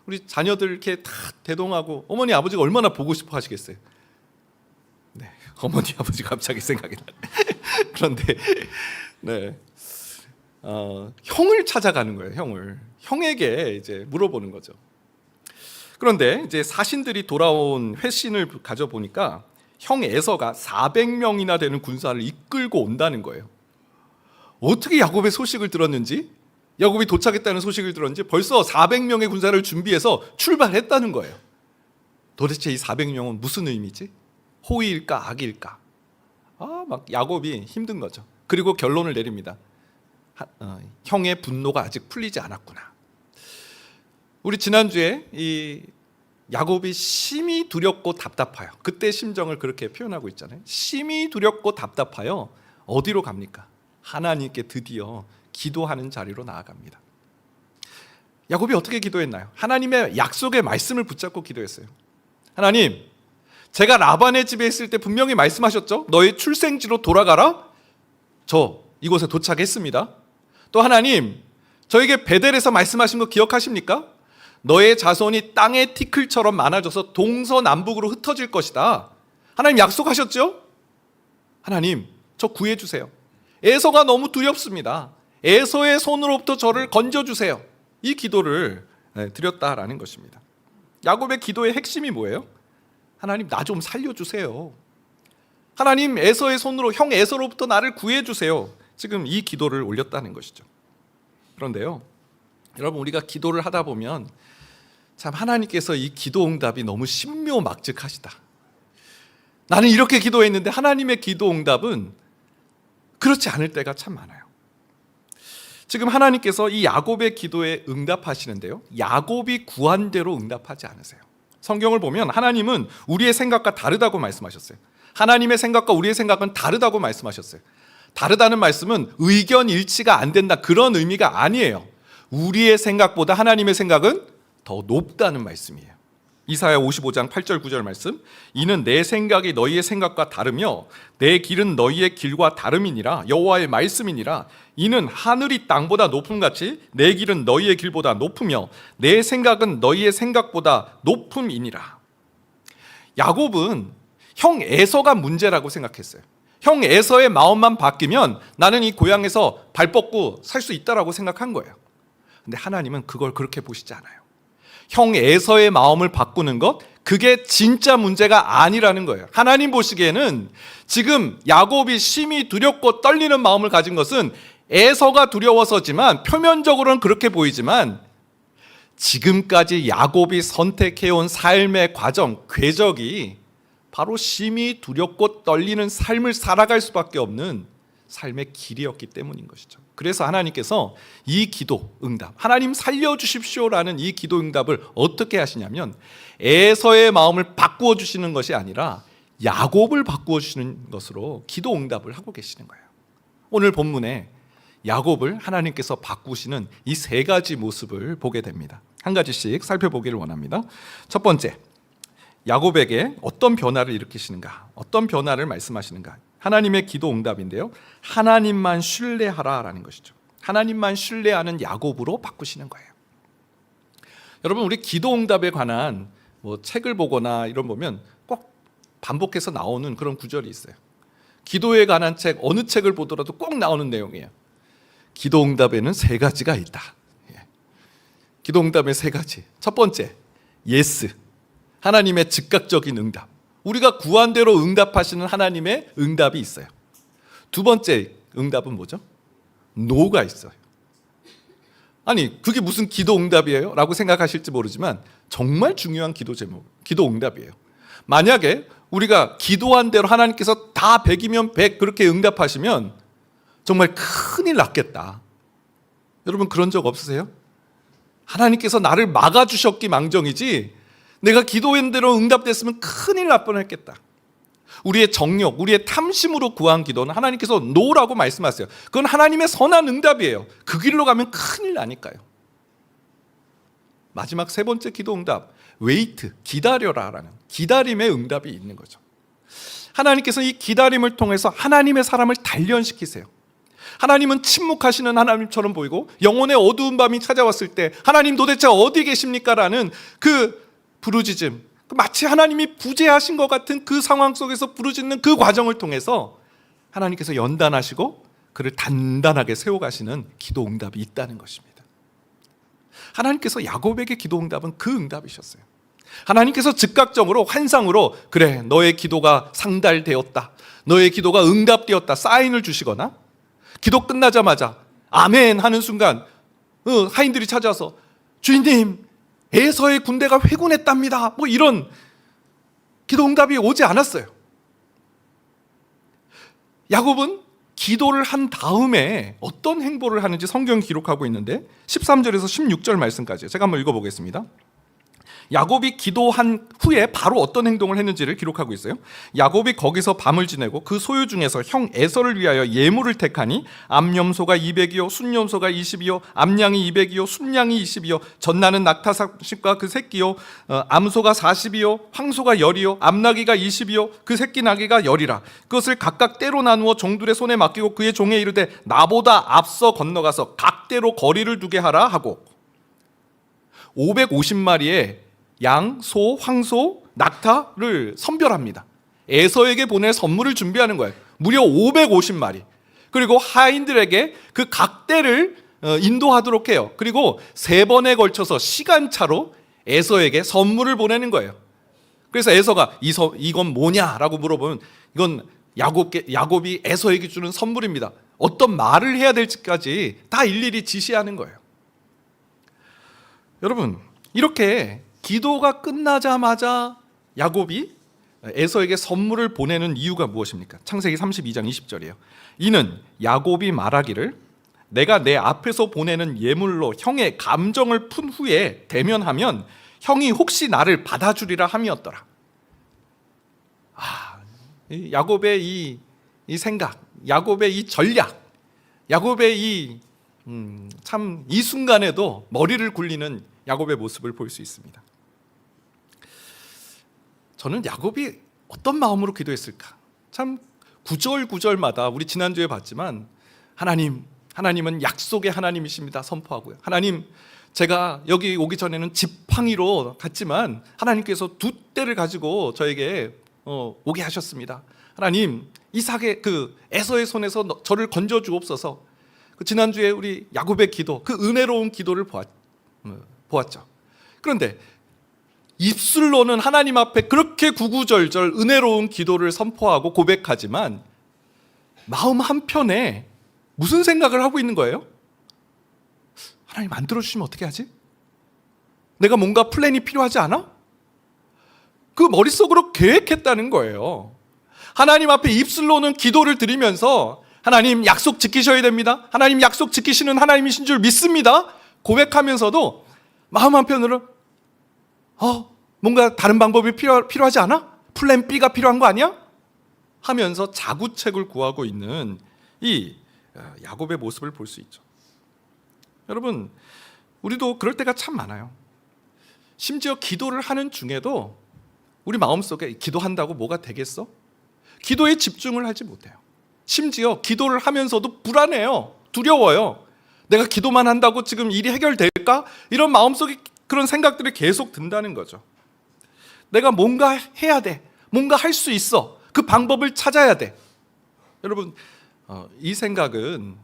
우리 자녀들 이렇게 다 대동하고 어머니 아버지가 얼마나 보고 싶어 하시겠어요. 네, 어머니 아버지가 갑자기 생각이 나네. 그런데 네, 형을 찾아가는 거예요. 형에게 이제 물어보는 거죠. 그런데 이제 사신들이 돌아온 회신을 가져보니까 형 에서가 400명이나 되는 군사를 이끌고 온다는 거예요. 어떻게 야곱의 소식을 들었는지, 야곱이 도착했다는 소식을 들었는지 벌써 400명의 군사를 준비해서 출발했다는 거예요. 도대체 이 400명은 무슨 의미지? 호의일까 악일까? 막 야곱이 힘든 거죠. 그리고 결론을 내립니다. 형의 분노가 아직 풀리지 않았구나. 우리 지난주에 이 야곱이 심히 두렵고 답답하여, 그때 심정을 그렇게 표현하고 있잖아요. 심히 두렵고 답답하여 어디로 갑니까? 하나님께 드디어 기도하는 자리로 나아갑니다. 야곱이 어떻게 기도했나요? 하나님의 약속의 말씀을 붙잡고 기도했어요. 하나님, 제가 라반의 집에 있을 때 분명히 말씀하셨죠? 너의 출생지로 돌아가라. 저 이곳에 도착했습니다. 또 하나님, 저에게 베델에서 말씀하신 거 기억하십니까? 너의 자손이 땅의 티끌처럼 많아져서 동서남북으로 흩어질 것이다. 하나님 약속하셨죠? 하나님, 저 구해주세요. 에서가 너무 두렵습니다. 에서의 손으로부터 저를 건져주세요. 이 기도를 드렸다라는 것입니다. 야곱의 기도의 핵심이 뭐예요? 하나님, 나 좀 살려주세요. 하나님, 에서의 손으로, 형 에서로부터 나를 구해주세요. 지금 이 기도를 올렸다는 것이죠. 그런데요, 여러분, 우리가 기도를 하다 보면 참 하나님께서 이 기도 응답이 너무 신묘막측하시다. 나는 이렇게 기도했는데 하나님의 기도 응답은 그렇지 않을 때가 참 많아요. 지금 하나님께서 이 야곱의 기도에 응답하시는데요, 야곱이 구한 대로 응답하지 않으세요. 성경을 보면 하나님은 우리의 생각과 다르다고 말씀하셨어요. 하나님의 생각과 우리의 생각은 다르다고 말씀하셨어요. 다르다는 말씀은 의견 일치가 안 된다, 그런 의미가 아니에요. 우리의 생각보다 하나님의 생각은 더 높다는 말씀이에요. 이사야 55장 8절 9절 말씀, 이는 내 생각이 너희의 생각과 다르며 내 길은 너희의 길과 다름이니라. 여호와의 말씀이니라. 이는 하늘이 땅보다 높음같이 내 길은 너희의 길보다 높으며 내 생각은 너희의 생각보다 높음이니라. 야곱은 형 에서가 문제라고 생각했어요. 형 에서의 마음만 바뀌면 나는 이 고향에서 발 뻗고 살 수 있다라고 생각한 거예요. 근데 하나님은 그걸 그렇게 보시지 않아요. 형 에서의 마음을 바꾸는 것, 그게 진짜 문제가 아니라는 거예요. 하나님 보시기에는 지금 야곱이 심히 두렵고 떨리는 마음을 가진 것은 에서가 두려워서지만, 표면적으로는 그렇게 보이지만 지금까지 야곱이 선택해온 삶의 과정, 궤적이 바로 심히 두렵고 떨리는 삶을 살아갈 수밖에 없는 삶의 길이었기 때문인 것이죠. 그래서 하나님께서 이 기도 응답, 하나님 살려주십시오라는 이 기도 응답을 어떻게 하시냐면 에서의 마음을 바꾸어 주시는 것이 아니라 야곱을 바꾸어 주시는 것으로 기도 응답을 하고 계시는 거예요. 오늘 본문에 야곱을 하나님께서 바꾸시는 이 세 가지 모습을 보게 됩니다. 한 가지씩 살펴보기를 원합니다. 첫 번째, 야곱에게 어떤 변화를 일으키시는가, 어떤 변화를 말씀하시는가. 하나님의 기도 응답인데요, 하나님만 신뢰하라라는 것이죠. 하나님만 신뢰하는 야곱으로 바꾸시는 거예요. 여러분, 우리 기도 응답에 관한 책을 보거나 이런 보면 꼭 반복해서 나오는 그런 구절이 있어요. 기도에 관한 책, 어느 책을 보더라도 꼭 나오는 내용이에요. 기도 응답에는 세 가지가 있다. 기도 응답의 세 가지. 첫 번째, 예스, 하나님의 즉각적인 응답. 우리가 구한 대로 응답하시는 하나님의 응답이 있어요. 두 번째 응답은 뭐죠? 노가 있어요. 아니, 그게 무슨 기도 응답이에요? 라고 생각하실지 모르지만 정말 중요한 기도 제목, 기도 응답이에요. 만약에 우리가 기도한 대로 하나님께서 다 100이면 100 그렇게 응답하시면 정말 큰일 났겠다. 여러분, 그런 적 없으세요? 하나님께서 나를 막아주셨기 망정이지 내가 기도한 대로 응답됐으면 큰일 날 뻔했겠다. 우리의 정욕, 우리의 탐심으로 구한 기도는 하나님께서 노라고 말씀하세요. 그건 하나님의 선한 응답이에요. 그 길로 가면 큰일 나니까요. 마지막 세 번째 기도 응답, 웨이트, 기다려라라는 기다림의 응답이 있는 거죠. 하나님께서 이 기다림을 통해서 하나님의 사람을 단련시키세요. 하나님은 침묵하시는 하나님처럼 보이고 영혼의 어두운 밤이 찾아왔을 때 하나님 도대체 어디 계십니까? 라는 그 부르짖음, 마치 하나님이 부재하신 것 같은 그 상황 속에서 부르짖는 그 과정을 통해서 하나님께서 연단하시고 그를 단단하게 세워가시는 기도 응답이 있다는 것입니다. 하나님께서 야곱에게 기도 응답은 그 응답이셨어요. 하나님께서 즉각적으로 환상으로 그래, 너의 기도가 상달되었다, 너의 기도가 응답되었다 사인을 주시거나, 기도 끝나자마자 아멘 하는 순간 하인들이 찾아와서 주인님, 에서의 군대가 회군했답니다, 이런 기도 응답이 오지 않았어요. 야곱은 기도를 한 다음에 어떤 행보를 하는지 성경이 기록하고 있는데 13절에서 16절 말씀까지 제가 한번 읽어보겠습니다. 야곱이 기도한 후에 바로 어떤 행동을 했는지를 기록하고 있어요. 야곱이 거기서 밤을 지내고 그 소유 중에서 형 에서를 위하여 예물을 택하니 암염소가 200이요 순염소가 20이요 암양이 200이요 순양이 20이요 전나는 낙타 30과 그 새끼요 암소가 40이요 황소가 10이요 암나귀가 20이요 그 새끼 나귀가 10이라. 그것을 각각 때로 나누어 종들의 손에 맡기고 그의 종에 이르되 나보다 앞서 건너가서 각대로 거리를 두게 하라 하고 550마리의 양, 소, 황소, 낙타를 선별합니다. 에서에게 보낼 선물을 준비하는 거예요. 무려 550마리. 그리고 하인들에게 그 각대를 인도하도록 해요. 그리고 3번에 걸쳐서 시간차로 에서에게 선물을 보내는 거예요. 그래서 에서가 이건 뭐냐라고 물어보면 이건 야곱이 에서에게 주는 선물입니다. 어떤 말을 해야 될지까지 다 일일이 지시하는 거예요. 여러분, 이렇게 기도가 끝나자마자 야곱이 에서에게 선물을 보내는 이유가 무엇입니까? 창세기 32장 20절이에요. 이는 야곱이 말하기를 내가 내 앞에서 보내는 예물로 형의 감정을 푼 후에 대면하면 형이 혹시 나를 받아주리라 함이었더라. 야곱의 이 생각, 야곱의 이 전략, 야곱의 참 이 순간에도 머리를 굴리는 야곱의 모습을 볼 수 있습니다. 저는 야곱이 어떤 마음으로 기도했을까? 참 구절마다 우리 지난주에 봤지만 하나님은 약속의 하나님이십니다 선포하고요. 하나님, 제가 여기 오기 전에는 지팡이로 갔지만 하나님께서 2떼를 가지고 저에게 오게 하셨습니다. 하나님, 이삭의 에서의 손에서 저를 건져 주옵소서. 지난주에 우리 야곱의 기도, 그 은혜로운 기도를 보았죠. 그런데 입술로는 하나님 앞에 그렇게 구구절절 은혜로운 기도를 선포하고 고백하지만 마음 한편에 무슨 생각을 하고 있는 거예요? 하나님 안 들어주시면 어떻게 하지? 내가 뭔가 플랜이 필요하지 않아? 그 머릿속으로 계획했다는 거예요. 하나님 앞에 입술로는 기도를 드리면서 하나님 약속 지키셔야 됩니다. 하나님 약속 지키시는 하나님이신 줄 믿습니다. 고백하면서도 마음 한편으로 뭔가 다른 방법이 필요하지 않아? 플랜 B가 필요한 거 아니야? 하면서 자구책을 구하고 있는 이 야곱의 모습을 볼 수 있죠. 여러분, 우리도 그럴 때가 참 많아요. 심지어 기도를 하는 중에도 우리 마음속에 기도한다고 뭐가 되겠어? 기도에 집중을 하지 못해요. 심지어 기도를 하면서도 불안해요. 두려워요. 내가 기도만 한다고 지금 일이 해결될까? 이런 마음속에 그런 생각들이 계속 든다는 거죠. 내가 뭔가 해야 돼. 뭔가 할 수 있어. 그 방법을 찾아야 돼. 여러분, 이 생각은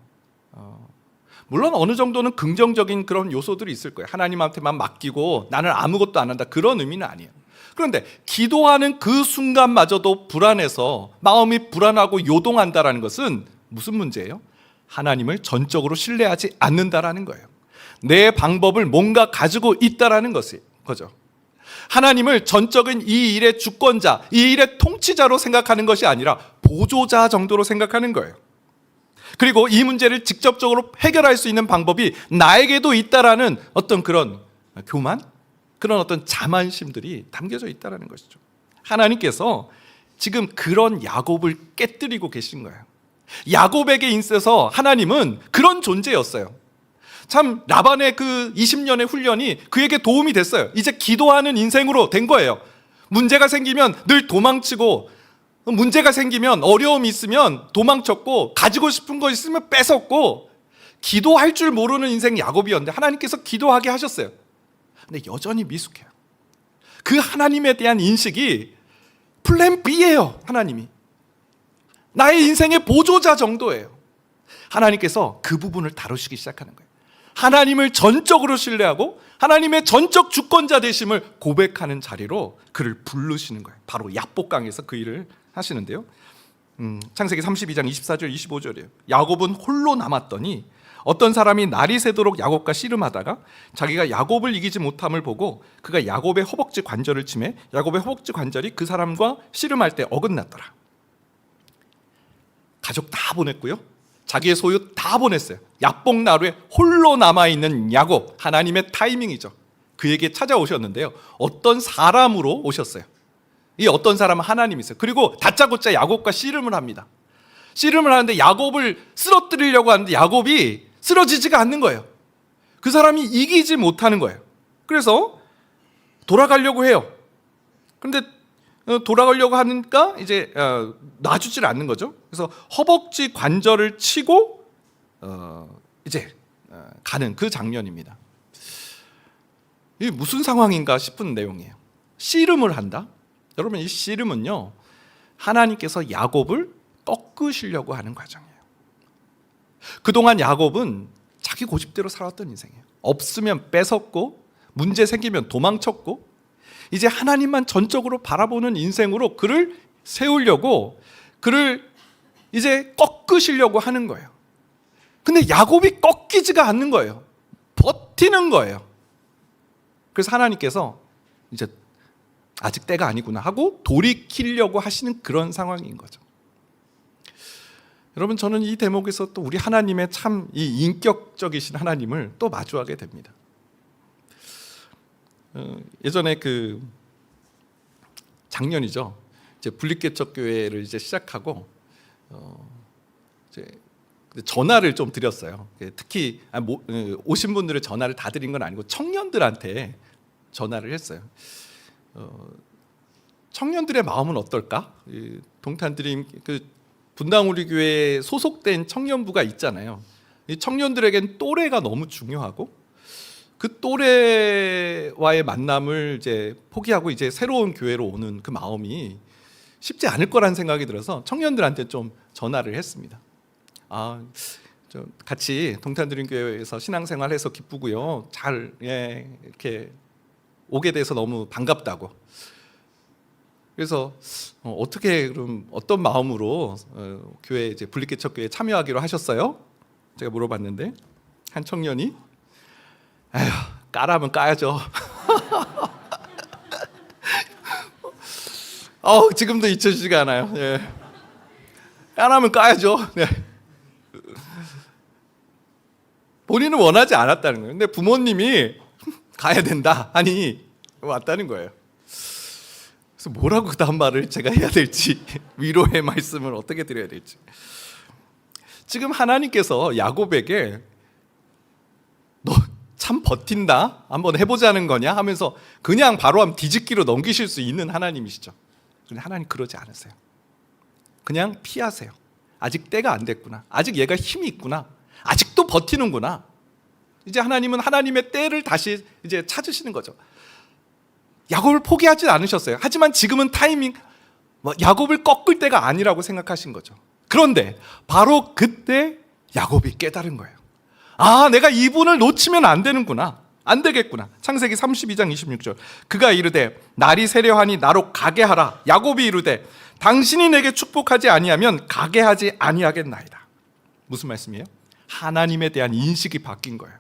물론 어느 정도는 긍정적인 그런 요소들이 있을 거예요. 하나님한테만 맡기고 나는 아무것도 안 한다. 그런 의미는 아니에요. 그런데 기도하는 그 순간마저도 불안해서 마음이 불안하고 요동한다라는 것은 무슨 문제예요? 하나님을 전적으로 신뢰하지 않는다라는 거예요. 내 방법을 뭔가 가지고 있다라는 거죠. 하나님을 전적인 이 일의 주권자, 이 일의 통치자로 생각하는 것이 아니라 보조자 정도로 생각하는 거예요. 그리고 이 문제를 직접적으로 해결할 수 있는 방법이 나에게도 있다라는 어떤 그런 교만, 그런 어떤 자만심들이 담겨져 있다라는 것이죠. 하나님께서 지금 그런 야곱을 깨뜨리고 계신 거예요. 야곱에게 있어서 하나님은 그런 존재였어요. 참 라반의 그 20년의 훈련이 그에게 도움이 됐어요. 이제 기도하는 인생으로 된 거예요. 문제가 생기면 늘 도망치고, 문제가 생기면 어려움이 있으면 도망쳤고, 가지고 싶은 거 있으면 뺏었고, 기도할 줄 모르는 인생 야곱이었는데 하나님께서 기도하게 하셨어요. 근데 여전히 미숙해요. 그 하나님에 대한 인식이 플랜 B예요. 하나님이 나의 인생의 보조자 정도예요. 하나님께서 그 부분을 다루시기 시작하는 거예요. 하나님을 전적으로 신뢰하고 하나님의 전적 주권자 되심을 고백하는 자리로 그를 부르시는 거예요. 바로 야복강에서 그 일을 하시는데요. 창세기 32장 24절 25절이에요. 야곱은 홀로 남았더니 어떤 사람이 날이 새도록 야곱과 씨름하다가 자기가 야곱을 이기지 못함을 보고 그가 야곱의 허벅지 관절을 치매 야곱의 허벅지 관절이 그 사람과 씨름할 때 어긋났더라. 가족 다 보냈고요. 자기의 소유 다 보냈어요. 야복나루에 홀로 남아있는 야곱, 하나님의 타이밍이죠. 그에게 찾아오셨는데요. 어떤 사람으로 오셨어요. 이 어떤 사람은 하나님이세요. 그리고 다짜고짜 야곱과 씨름을 합니다. 씨름을 하는데 야곱을 쓰러뜨리려고 하는데 야곱이 쓰러지지가 않는 거예요. 그 사람이 이기지 못하는 거예요. 그래서 돌아가려고 해요. 그런데 돌아가려고 하니까 이제 놔주질 않는 거죠. 그래서 허벅지 관절을 치고 이제 가는 그 장면입니다. 이게 무슨 상황인가 싶은 내용이에요. 씨름을 한다. 여러분, 이 씨름은요, 하나님께서 야곱을 꺾으시려고 하는 과정이에요. 그동안 야곱은 자기 고집대로 살았던 인생이에요. 없으면 뺏었고 문제 생기면 도망쳤고 이제 하나님만 전적으로 바라보는 인생으로 그를 세우려고, 그를 이제 꺾으시려고 하는 거예요. 근데 야곱이 꺾이지가 않는 거예요. 버티는 거예요. 그래서 하나님께서 이제 아직 때가 아니구나 하고 돌이키려고 하시는 그런 상황인 거죠. 여러분, 저는 이 대목에서 또 우리 하나님의 참 이 인격적이신 하나님을 또 마주하게 됩니다. 예전에 그 작년이죠. 이제 분립개척 교회를 이제 시작하고 이제 전화를 좀 드렸어요. 특히 오신 분들의 전화를 다 드린 건 아니고 청년들한테 전화를 했어요. 청년들의 마음은 어떨까? 동탄드림 그 분당 우리 교회에 소속된 청년부가 있잖아요. 이 청년들에겐 또래가 너무 중요하고 그 또래와의 만남을 이제 포기하고 이제 새로운 교회로 오는 그 마음이 쉽지 않을 거라는 생각이 들어서 청년들한테 좀 전화를 했습니다. 좀 같이 동탄드림 교회에서 신앙생활해서 기쁘고요. 잘 이렇게 오게 돼서 너무 반갑다고. 그래서 어떻게 그럼 어떤 마음으로 교회 이제 분립개척 교회에 참여하기로 하셨어요? 제가 물어봤는데 한 청년이 에휴, 까라면 까야죠. 지금도 잊혀지지가 않아요. 예. 까라면 까야죠. 네. 본인은 원하지 않았다는 거예요. 근데 부모님이 가야 된다 하니 왔다는 거예요. 그래서 뭐라고 그 다음 말을 제가 해야 될지, 위로의 말씀을 어떻게 드려야 될지. 지금 하나님께서 야곱에게 너 참 버틴다, 한번 해보자는 거냐 하면서 그냥 바로 하면 뒤집기로 넘기실 수 있는 하나님이시죠. 그런데 하나님 그러지 않으세요. 그냥 피하세요. 아직 때가 안 됐구나. 아직 얘가 힘이 있구나. 아직도 버티는구나. 이제 하나님은 하나님의 때를 다시 이제 찾으시는 거죠. 야곱을 포기하지 않으셨어요. 하지만 지금은 타이밍, 야곱을 꺾을 때가 아니라고 생각하신 거죠. 그런데 바로 그때 야곱이 깨달은 거예요. 내가 이분을 놓치면 안 되는구나. 안 되겠구나. 창세기 32장 26절. 그가 이르되 날이 세려하니 나로 가게 하라. 야곱이 이르되 당신이 내게 축복하지 아니하면 가게 하지 아니하겠나이다. 무슨 말씀이에요? 하나님에 대한 인식이 바뀐 거예요.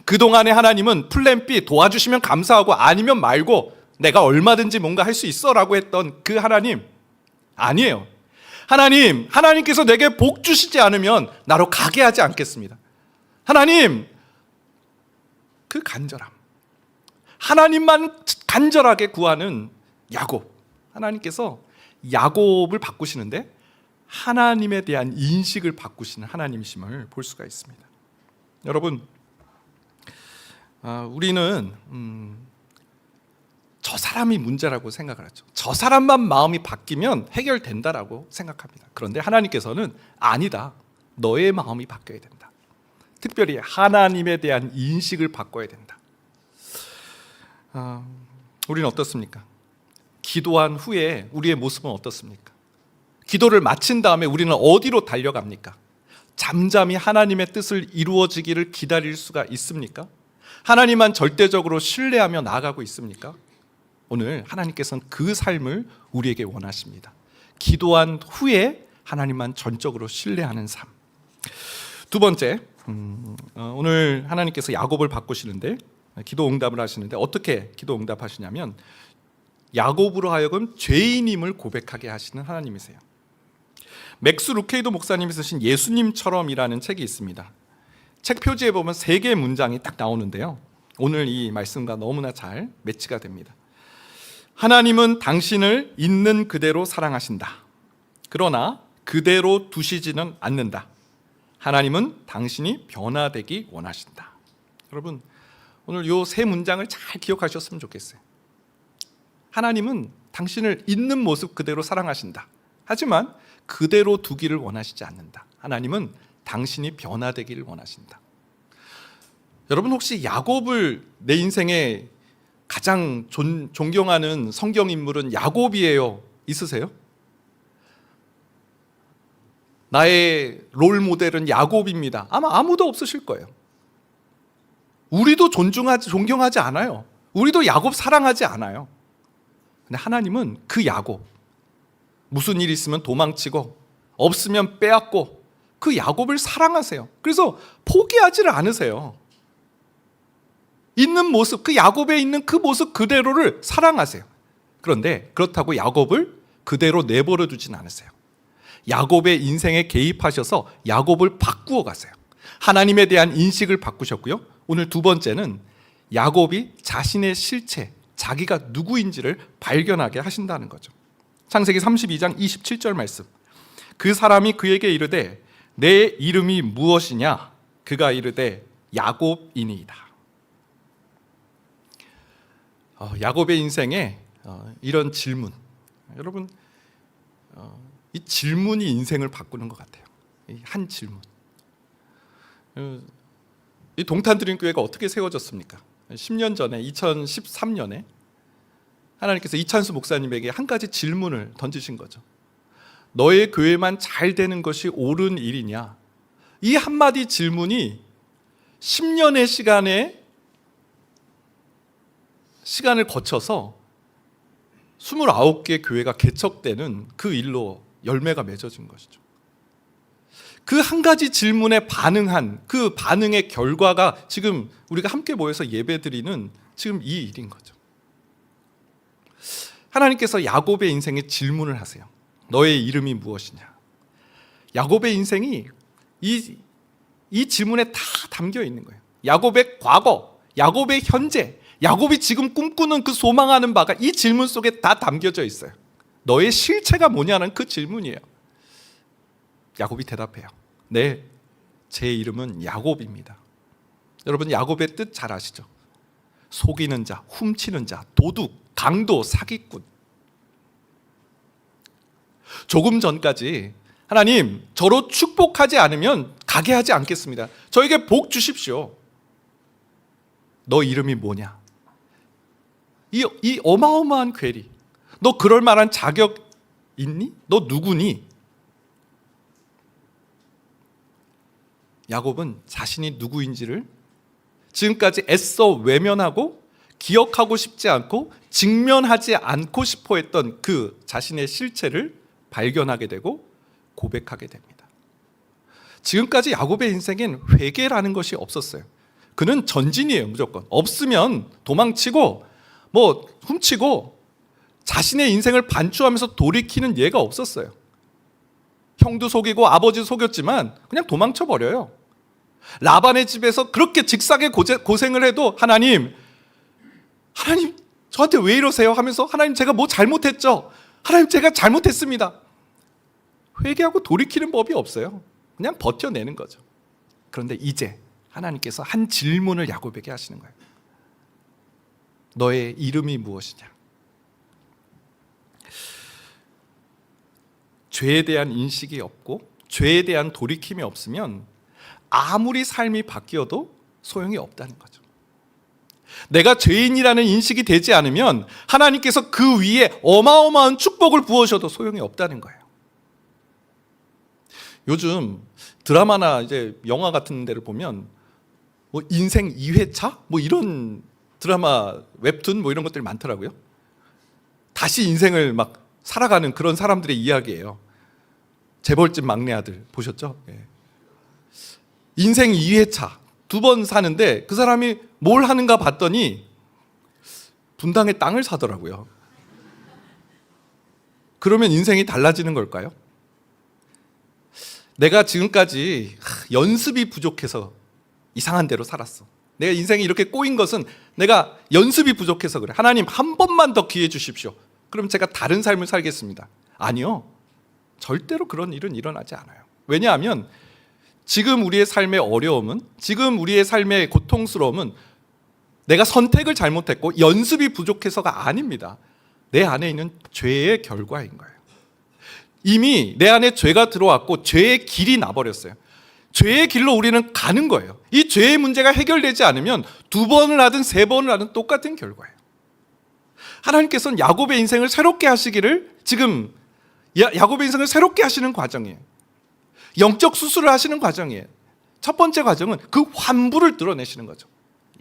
그동안의 하나님은 플랜 B 도와주시면 감사하고 아니면 말고 내가 얼마든지 뭔가 할 수 있어 라고 했던 그 하나님 아니에요. 하나님께서 내게 복 주시지 않으면 나로 가게 하지 않겠습니다. 하나님, 그 간절함, 하나님만 간절하게 구하는 야곱, 하나님께서 야곱을 바꾸시는데 하나님에 대한 인식을 바꾸시는 하나님이심을 볼 수가 있습니다. 여러분, 우리는 저 사람이 문제라고 생각을 하죠. 저 사람만 마음이 바뀌면 해결된다라고 생각합니다. 그런데 하나님께서는 아니다. 너의 마음이 바뀌어야 된다. 특별히 하나님에 대한 인식을 바꿔야 된다. 우리는 어떻습니까? 기도한 후에 우리의 모습은 어떻습니까? 기도를 마친 다음에 우리는 어디로 달려갑니까? 잠잠히 하나님의 뜻을 이루어지기를 기다릴 수가 있습니까? 하나님만 절대적으로 신뢰하며 나아가고 있습니까? 오늘 하나님께서는 그 삶을 우리에게 원하십니다. 기도한 후에 하나님만 전적으로 신뢰하는 삶. 두 번째, 오늘 하나님께서 야곱을 바꾸시는데 기도 응답을 하시는데 어떻게 기도 응답하시냐면 야곱으로 하여금 죄인임을 고백하게 하시는 하나님이세요. 맥스 루케이도 목사님이 쓰신 예수님처럼이라는 책이 있습니다. 책 표지에 보면 3개의 문장이 딱 나오는데요. 오늘 이 말씀과 너무나 잘 매치가 됩니다. 하나님은 당신을 있는 그대로 사랑하신다. 그러나 그대로 두시지는 않는다. 하나님은 당신이 변화되기 원하신다. 여러분, 오늘 이 3문장을 잘 기억하셨으면 좋겠어요. 하나님은 당신을 있는 모습 그대로 사랑하신다. 하지만 그대로 두기를 원하시지 않는다. 하나님은 당신이 변화되기를 원하신다. 여러분, 혹시 야곱을 내 인생에 가장 존경하는 성경 인물은 야곱이에요? 있으세요? 나의 롤 모델은 야곱입니다. 아마 아무도 없으실 거예요. 우리도 존경하지 않아요. 우리도 야곱 사랑하지 않아요. 근데 하나님은 그 야곱, 무슨 일 있으면 도망치고 없으면 빼앗고 그 야곱을 사랑하세요. 그래서 포기하지를 않으세요. 있는 모습, 그 야곱에 있는 그 모습 그대로를 사랑하세요. 그런데 그렇다고 야곱을 그대로 내버려 두진 않으세요. 야곱의 인생에 개입하셔서 야곱을 바꾸어 가세요. 하나님에 대한 인식을 바꾸셨고요. 오늘 2번째는 야곱이 자신의 실체, 자기가 누구인지를 발견하게 하신다는 거죠. 창세기 32장 27절 말씀. 그 사람이 그에게 이르되 내 이름이 무엇이냐? 그가 이르되 야곱이니이다. 야곱의 인생에 이런 질문, 여러분, 이 질문이 인생을 바꾸는 것 같아요. 한 질문. 이 동탄드림교회가 어떻게 세워졌습니까? 10년 전에 2013년에 하나님께서 이찬수 목사님에게 한 가지 질문을 던지신 거죠. 너의 교회만 잘 되는 것이 옳은 일이냐? 이 한마디 질문이 10년의 시간을 거쳐서 29개 교회가 개척되는 그 일로 열매가 맺어진 것이죠. 그 한 가지 질문에 반응한 그 반응의 결과가 지금 우리가 함께 모여서 예배드리는 지금 이 일인 거죠. 하나님께서 야곱의 인생에 질문을 하세요. 너의 이름이 무엇이냐? 야곱의 인생이 이 질문에 다 담겨 있는 거예요. 야곱의 과거, 야곱의 현재, 야곱이 지금 꿈꾸는 그 소망하는 바가 이 질문 속에 다 담겨져 있어요. 너의 실체가 뭐냐는 그 질문이에요. 야곱이 대답해요. 네, 제 이름은 야곱입니다. 여러분, 야곱의 뜻 잘 아시죠? 속이는 자, 훔치는 자, 도둑, 강도, 사기꾼. 조금 전까지 하나님, 저로 축복하지 않으면 가게 하지 않겠습니다. 저에게 복 주십시오. 너 이름이 뭐냐? 이 어마어마한 괴리. 너 그럴 만한 자격 있니? 너 누구니? 야곱은 자신이 누구인지를 지금까지 애써 외면하고 기억하고 싶지 않고 직면하지 않고 싶어 했던 그 자신의 실체를 발견하게 되고 고백하게 됩니다. 지금까지 야곱의 인생엔 회개라는 것이 없었어요. 그는 전진이에요. 무조건. 없으면 도망치고 훔치고 자신의 인생을 반추하면서 돌이키는 예가 없었어요. 형도 속이고 아버지도 속였지만 그냥 도망쳐버려요. 라반의 집에서 그렇게 직사게 고생을 해도 하나님 저한테 왜 이러세요? 하면서 하나님 제가 뭐 잘못했죠? 하나님 제가 잘못했습니다. 회개하고 돌이키는 법이 없어요. 그냥 버텨내는 거죠. 그런데 이제 하나님께서 한 질문을 야곱에게 하시는 거예요. 너의 이름이 무엇이냐? 죄에 대한 인식이 없고 죄에 대한 돌이킴이 없으면 아무리 삶이 바뀌어도 소용이 없다는 거죠. 내가 죄인이라는 인식이 되지 않으면 하나님께서 그 위에 어마어마한 축복을 부으셔도 소용이 없다는 거예요. 요즘 드라마나 이제 영화 같은 데를 보면 인생 2회차? 이런 드라마, 웹툰 이런 것들이 많더라고요. 다시 인생을 막 살아가는 그런 사람들의 이야기예요. 재벌집 막내 아들 보셨죠? 예. 인생 2회차 2번 사는데 그 사람이 뭘 하는가 봤더니 분당에 땅을 사더라고요. 그러면 인생이 달라지는 걸까요? 내가 지금까지 연습이 부족해서 이상한 대로 살았어. 내가 인생이 이렇게 꼬인 것은 내가 연습이 부족해서 그래. 하나님 한 번만 더 기회 주십시오. 그럼 제가 다른 삶을 살겠습니다. 아니요. 절대로 그런 일은 일어나지 않아요. 왜냐하면 지금 우리의 삶의 어려움은, 지금 우리의 삶의 고통스러움은 내가 선택을 잘못했고 연습이 부족해서가 아닙니다. 내 안에 있는 죄의 결과인 거예요. 이미 내 안에 죄가 들어왔고 죄의 길이 나버렸어요. 죄의 길로 우리는 가는 거예요. 이 죄의 문제가 해결되지 않으면 두 번을 하든 세 번을 하든 똑같은 결과예요. 하나님께서는 야곱의 인생을 새롭게 하시기를 지금 야곱의 인생을 새롭게 하시는 과정이에요. 영적 수술을 하시는 과정이에요. 첫 번째 과정은 그 환부를 드러내시는 거죠.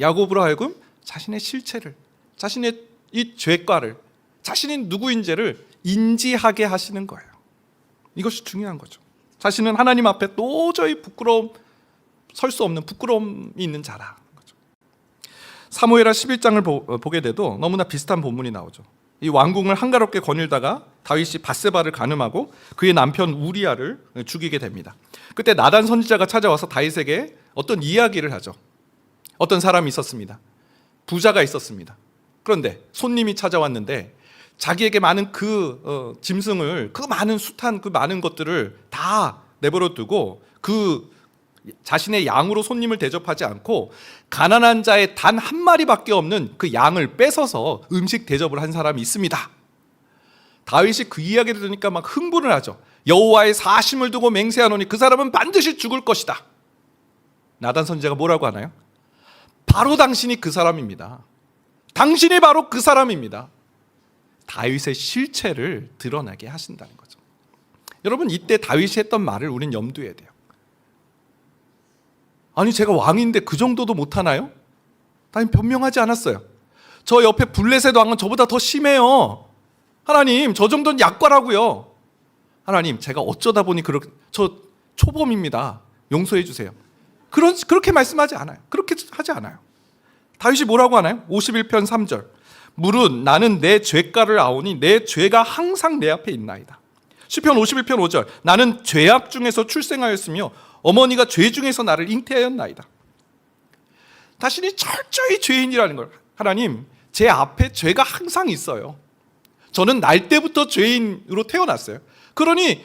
야곱으로 하여금 자신의 실체를, 자신의 이 죄과를, 자신이 누구인지를 인지하게 하시는 거예요. 이것이 중요한 거죠. 자신은 하나님 앞에 도저히 설 수 없는 부끄러움이 있는 자라. 사무엘하 11장을 보게 돼도 너무나 비슷한 본문이 나오죠. 이 왕궁을 한가롭게 거닐다가 다윗이 밧세바를 간음하고 그의 남편 우리아를 죽이게 됩니다. 그때 나단 선지자가 찾아와서 다윗에게 어떤 이야기를 하죠. 어떤 사람이 있었습니다. 부자가 있었습니다. 그런데 손님이 찾아왔는데 자기에게 많은 짐승을, 그 많은 숱한 그 많은 것들을 다 내버려 두고 그 자신의 양으로 손님을 대접하지 않고 가난한 자의 단 한 마리밖에 없는 그 양을 뺏어서 음식 대접을 한 사람이 있습니다. 다윗이 그 이야기를 들으니까 막 흥분을 하죠. 여호와의 사심을 두고 맹세하노니 그 사람은 반드시 죽을 것이다. 나단 선지자가 뭐라고 하나요? 바로 당신이 그 사람입니다. 당신이 바로 그 사람입니다. 다윗의 실체를 드러나게 하신다는 거죠. 여러분, 이때 다윗이 했던 말을 우리는 염두해야 돼요. 아니, 제가 왕인데 그 정도도 못하나요? 다윗 변명하지 않았어요. 저 옆에 블레셋 왕은 저보다 더 심해요. 하나님, 저 정도는 약과라고요. 하나님, 제가 어쩌다 보니 저 초범입니다. 용서해 주세요. 그렇게 말씀하지 않아요. 그렇게 하지 않아요. 다윗이 뭐라고 하나요? 51편 3절. 물은 나는 내 죄가를 아오니 내 죄가 항상 내 앞에 있나이다. 시편 51편 5절. 나는 죄악 중에서 출생하였으며 어머니가 죄 중에서 나를 잉태하였나이다. 자신이 철저히 죄인이라는 걸, 하나님, 제 앞에 죄가 항상 있어요. 저는 날 때부터 죄인으로 태어났어요. 그러니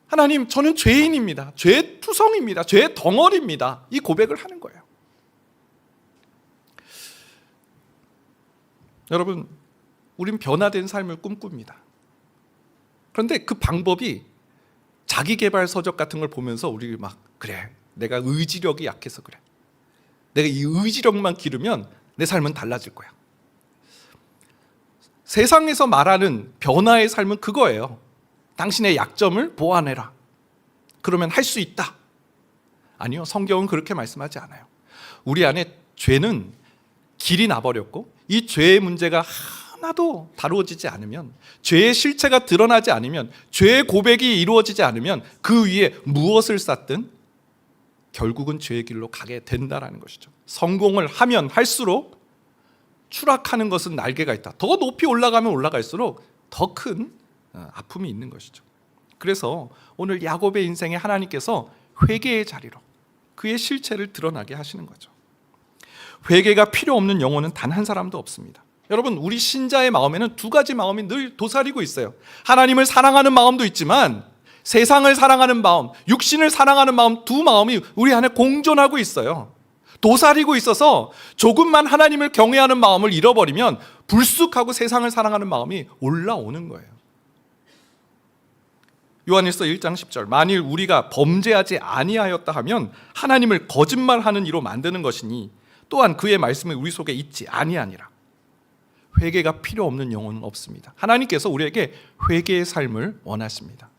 하나님, 저는 죄인입니다. 죄투성입니다. 죄 덩어리입니다. 이 고백을 하는 거예요. 여러분, 우린 변화된 삶을 꿈꿉니다. 그런데 그 방법이 자기개발 서적 같은 걸 보면서 우리 막, 그래, 내가 의지력이 약해서 그래. 내가 이 의지력만 기르면 내 삶은 달라질 거야. 세상에서 말하는 변화의 삶은 그거예요. 당신의 약점을 보완해라. 그러면 할 수 있다. 아니요, 성경은 그렇게 말씀하지 않아요. 우리 안에 죄는 길이 나버렸고 이 죄의 문제가 하나도 다루어지지 않으면, 죄의 실체가 드러나지 않으면, 죄의 고백이 이루어지지 않으면 그 위에 무엇을 쌓든 결국은 죄의 길로 가게 된다는 것이죠. 성공을 하면 할수록 추락하는 것은 날개가 있다. 더 높이 올라가면 올라갈수록 더 큰 아픔이 있는 것이죠. 그래서 오늘 야곱의 인생에 하나님께서 회개의 자리로 그의 실체를 드러나게 하시는 거죠. 회개가 필요 없는 영혼은 단 한 사람도 없습니다. 여러분, 우리 신자의 마음에는 두 가지 마음이 늘 도사리고 있어요. 하나님을 사랑하는 마음도 있지만 세상을 사랑하는 마음, 육신을 사랑하는 마음, 두 마음이 우리 안에 공존하고 있어요. 도사리고 있어서 조금만 하나님을 경외하는 마음을 잃어버리면 불쑥하고 세상을 사랑하는 마음이 올라오는 거예요. 요한일서 1장 10절. 만일 우리가 범죄하지 아니하였다 하면 하나님을 거짓말하는 이로 만드는 것이니 또한 그의 말씀이 우리 속에 있지 아니하니라. 회개가 필요 없는 영혼은 없습니다. 하나님께서 우리에게 회개의 삶을 원하십니다.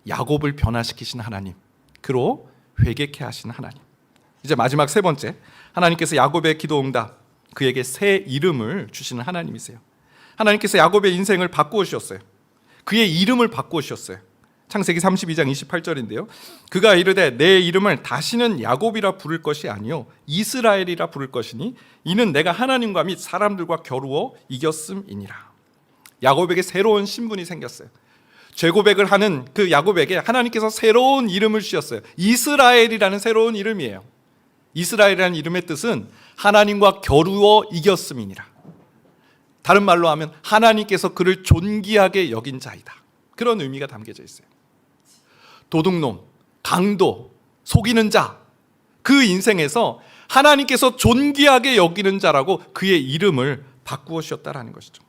야곱을 변화시키신 하나님, 그로 회개케 하신 하나님. 이제 마지막 세 번째, 하나님께서 야곱의 기도 응답, 그에게 새 이름을 주시는 하나님이세요. 하나님께서 야곱의 인생을 바꾸어 주셨어요. 그의 이름을 바꾸어 주셨어요. 창세기 32장 28절인데요. 그가 이르되 내 이름을 다시는 야곱이라 부를 것이 아니요 이스라엘이라 부를 것이니 이는 내가 하나님과 및 사람들과 겨루어 이겼음이니라. 야곱에게 새로운 신분이 생겼어요. 죄 고백을 하는 그 야곱에게 하나님께서 새로운 이름을 주셨어요. 이스라엘이라는 새로운 이름이에요. 이스라엘이라는 이름의 뜻은 하나님과 겨루어 이겼음이니라. 다른 말로 하면 하나님께서 그를 존귀하게 여긴 자이다. 그런 의미가 담겨져 있어요. 도둑놈, 강도, 속이는 자, 그 인생에서 하나님께서 존귀하게 여기는 자라고 그의 이름을 바꾸어 주셨다라는 것이죠.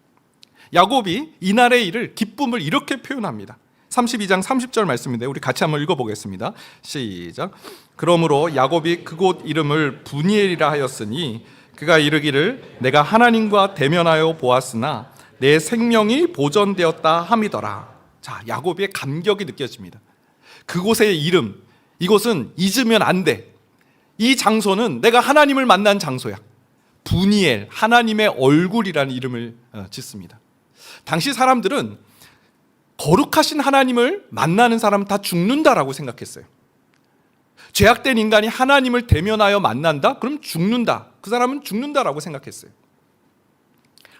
야곱이 이날의 일을, 기쁨을 이렇게 표현합니다. 32장 30절 말씀인데 우리 같이 한번 읽어보겠습니다. 시작. 그러므로 야곱이 그곳 이름을 브니엘이라 하였으니 그가 이르기를 내가 하나님과 대면하여 보았으나 내 생명이 보존되었다 함이더라. 자, 야곱의 감격이 느껴집니다. 그곳의 이름, 이곳은 잊으면 안 돼. 이 장소는 내가 하나님을 만난 장소야. 브니엘, 하나님의 얼굴이라는 이름을 짓습니다. 당시 사람들은 거룩하신 하나님을 만나는 사람은 다 죽는다라고 생각했어요. 죄악된 인간이 하나님을 대면하여 만난다? 그럼 죽는다. 그 사람은 죽는다라고 생각했어요.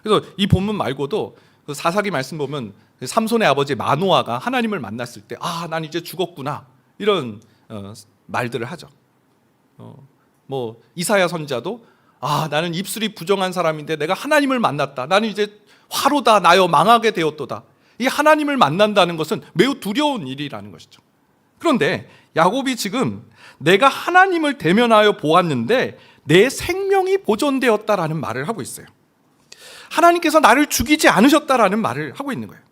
그래서 이 본문 말고도 그 사사기 말씀 보면 삼손의 아버지 마노아가 하나님을 만났을 때 난 이제 죽었구나 이런 말들을 하죠. 뭐 이사야 선지자도 나는 입술이 부정한 사람인데 내가 하나님을 만났다. 나는 이제 화로다 나여 망하게 되었도다. 이 하나님을 만난다는 것은 매우 두려운 일이라는 것이죠. 그런데 야곱이 지금 내가 하나님을 대면하여 보았는데 내 생명이 보존되었다라는 말을 하고 있어요. 하나님께서 나를 죽이지 않으셨다라는 말을 하고 있는 거예요.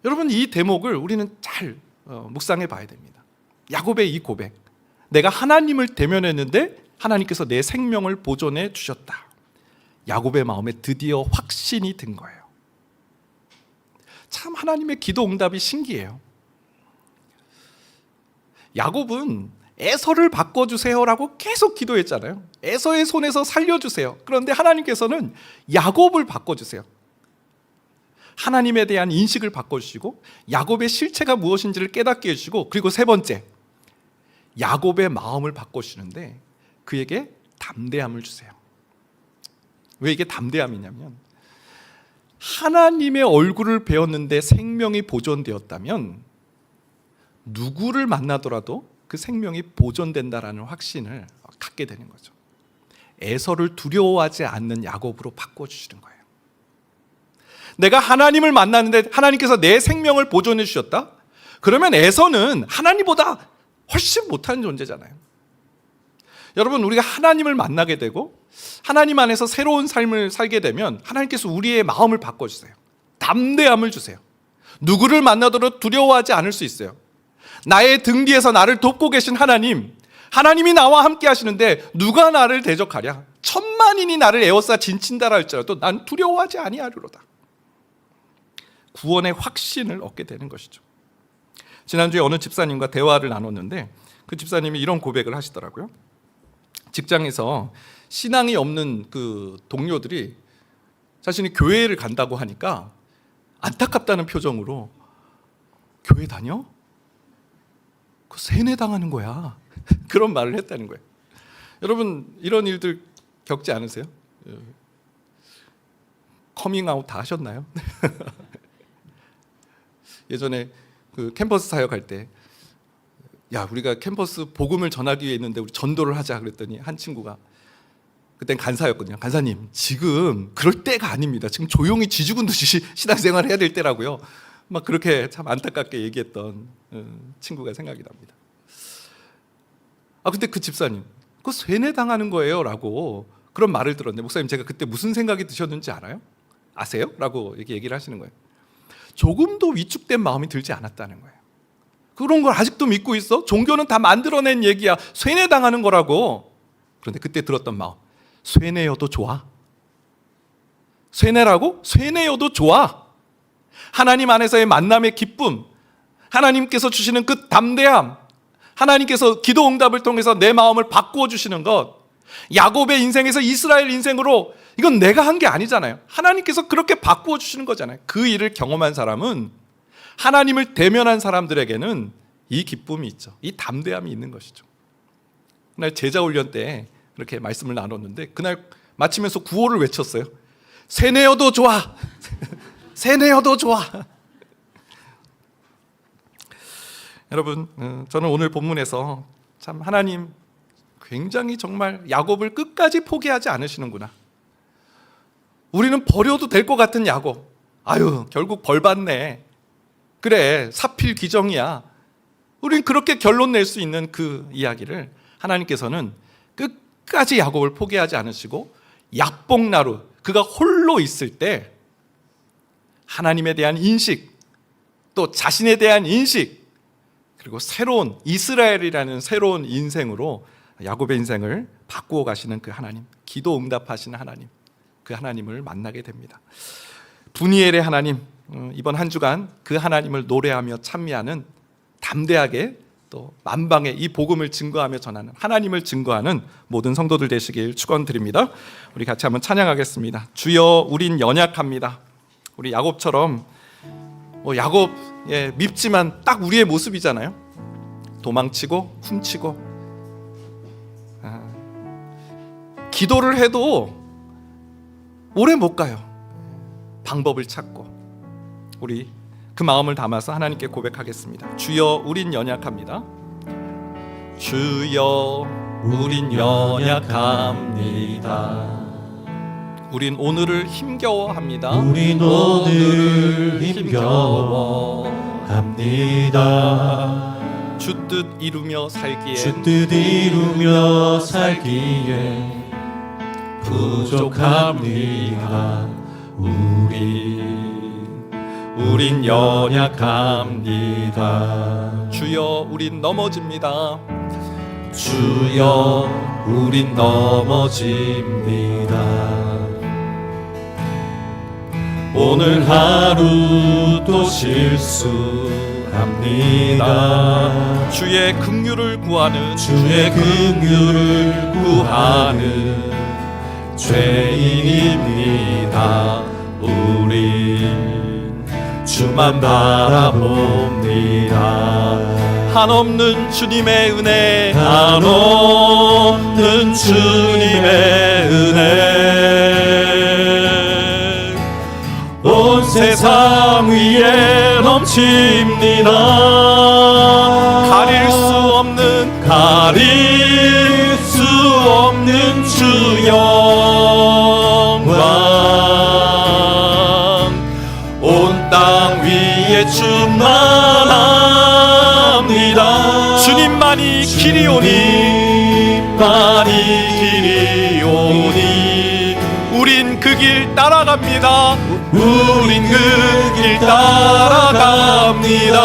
여러분, 이 대목을 우리는 잘 묵상해 봐야 됩니다. 야곱의 이 고백, 내가 하나님을 대면했는데 하나님께서 내 생명을 보존해 주셨다. 야곱의 마음에 드디어 확신이 든 거예요. 참 하나님의 기도 응답이 신기해요. 야곱은 에서를 바꿔주세요라고 계속 기도했잖아요. 에서의 손에서 살려주세요. 그런데 하나님께서는 야곱을 바꿔주세요. 하나님에 대한 인식을 바꿔주시고 야곱의 실체가 무엇인지를 깨닫게 해주시고, 그리고 세 번째, 야곱의 마음을 바꿔주시는데 그에게 담대함을 주세요. 왜 이게 담대함이냐면, 하나님의 얼굴을 배웠는데 생명이 보존되었다면 누구를 만나더라도 그 생명이 보존된다라는 확신을 갖게 되는 거죠. 에서를 두려워하지 않는 야곱으로 바꿔주시는 거예요. 내가 하나님을 만났는데 하나님께서 내 생명을 보존해 주셨다? 그러면 에서는 하나님보다 훨씬 못한 존재잖아요. 여러분, 우리가 하나님을 만나게 되고 하나님 안에서 새로운 삶을 살게 되면 하나님께서 우리의 마음을 바꿔주세요. 담대함을 주세요. 누구를 만나더라도 두려워하지 않을 수 있어요. 나의 등 뒤에서 나를 돕고 계신 하나님이 나와 함께 하시는데 누가 나를 대적하랴? 천만인이 나를 에워싸 진친다라 할지라도 난 두려워하지 아니하리로다. 구원의 확신을 얻게 되는 것이죠. 지난주에 어느 집사님과 대화를 나눴는데 그 집사님이 이런 고백을 하시더라고요. 직장에서 신앙이 없는 그 동료들이 자신이 교회를 간다고 하니까 안타깝다는 표정으로, 교회 다녀? 그 세뇌당하는 거야. 그런 말을 했다는 거예요. 여러분, 이런 일들 겪지 않으세요? 커밍아웃 다 하셨나요? 예전에 그 캠퍼스 사역할 때, 우리가 캠퍼스 복음을 전하기 위해 있는데 우리 전도를 하자 그랬더니 한 친구가, 그땐 간사였거든요. 간사님, 지금 그럴 때가 아닙니다. 지금 조용히 쥐죽은 듯이 신앙생활을 해야 될 때라고요. 막 그렇게 참 안타깝게 얘기했던 친구가 생각이 납니다. 근데 그 집사님, 그거 세뇌당하는 거예요 라고 그런 말을 들었는데, 목사님, 제가 그때 무슨 생각이 드셨는지 알아요? 아세요? 라고 이렇게 얘기를 하시는 거예요. 조금도 위축된 마음이 들지 않았다는 거예요. 그런 걸 아직도 믿고 있어? 종교는 다 만들어낸 얘기야. 세뇌당하는 거라고. 그런데 그때 들었던 마음, 세뇌여도 좋아. 세뇌라고? 세뇌여도 좋아. 하나님 안에서의 만남의 기쁨, 하나님께서 주시는 그 담대함, 하나님께서 기도 응답을 통해서 내 마음을 바꾸어 주시는 것, 야곱의 인생에서 이스라엘 인생으로, 이건 내가 한 게 아니잖아요. 하나님께서 그렇게 바꾸어 주시는 거잖아요. 그 일을 경험한 사람은, 하나님을 대면한 사람들에게는 이 기쁨이 있죠. 이 담대함이 있는 것이죠. 그날 제자훈련 때 이렇게 말씀을 나눴는데 그날 마치면서 구호를 외쳤어요. 세뇌여도 좋아. 세뇌여도 좋아. 여러분, 저는 오늘 본문에서 참 하나님 굉장히 정말 야곱을 끝까지 포기하지 않으시는구나. 우리는 버려도 될 것 같은 야곱, 아유 결국 벌 받네, 그래 사필귀정이야, 우린 그렇게 결론 낼 수 있는 그 이야기를 하나님께서는 끝까지 야곱을 포기하지 않으시고 약복나루, 그가 홀로 있을 때 하나님에 대한 인식, 또 자신에 대한 인식, 그리고 새로운 이스라엘이라는 새로운 인생으로 야곱의 인생을 바꾸어 가시는 그 하나님, 기도 응답하시는 하나님, 그 하나님을 만나게 됩니다. 분이엘의 하나님, 이번 한 주간 그 하나님을 노래하며 찬미하는, 담대하게 또 만방에 이 복음을 증거하며 전하는, 하나님을 증거하는 모든 성도들 되시길 축원드립니다. 우리 같이 한번 찬양하겠습니다. 주여 우린 연약합니다. 우리 야곱처럼, 야곱 밉지만 딱 우리의 모습이잖아요. 도망치고 훔치고, 기도를 해도 오래 못 가요. 방법을 찾고. 우리 그 마음을 담아서 하나님께 고백하겠습니다. 주여 우린 연약합니다. 주여 우린 연약합니다. 우린 오늘을 힘겨워합니다. 우린 오늘 힘겨워합니다. 주 뜻 이루며 살기에, 주 뜻 이루며 살기에 부족합니다. 우린 연약합니다. 주여 우린 넘어집니다. 주여 우린 넘어집니다. 오늘 하루도 실수합니다. 주의 긍휼을 구하는, 주의 긍휼을 구하는 죄인입니다. 우린 주만 바라봅니다. 한없는 주님의 은혜, 한없는 주님의 은혜 온 세상 위에 넘칩니다. 가릴 수 없는 주 영광 온 땅 위에 충만합니다. 주님만이 길이오니, 우린 그 길 따라갑니다. 우린 그 길 따라갑니다.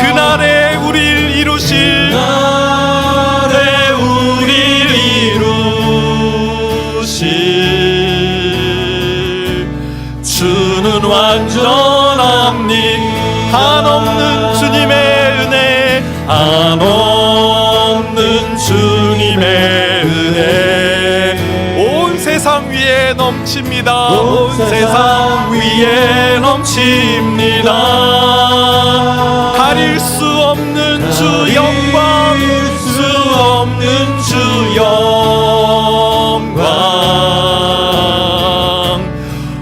그날에 우릴 이루실, 그날에 우릴 이루실 주는 완전합니다. 한없는 주님의 은혜, 한없는 주님의 은혜 온 세상 위에 넘칩니다. 온 세상 위에 넘칩니다. 가릴 수 없는 주 영광, 수 없는 주 영광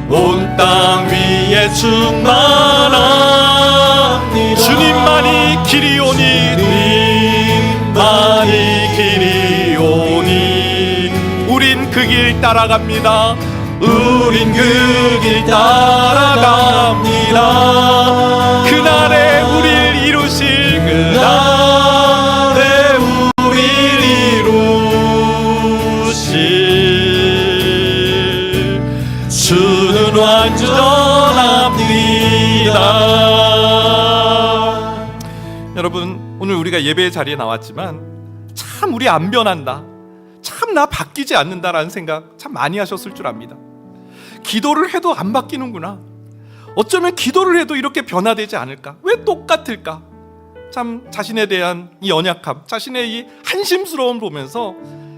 온 땅 위에 충만합니다. 주님만이 길이오니, 주님만이 길이오니 우린 그 길 따라갑니다. 우린 그 길 따라갑니다. 그날에 우릴 이루실, 그날에 우릴 이루실 주는 완전합니다. 여러분, 오늘 우리가 예배의 자리에 나왔지만 참 우리 안 변한다, 참 나 바뀌지 않는다라는 생각 참 많이 하셨을 줄 압니다. 기도를 해도 안 바뀌는구나, 어쩌면 기도를 해도 이렇게 변화되지 않을까, 왜 똑같을까, 참 자신에 대한 이 연약함, 자신의 이 한심스러움 보면서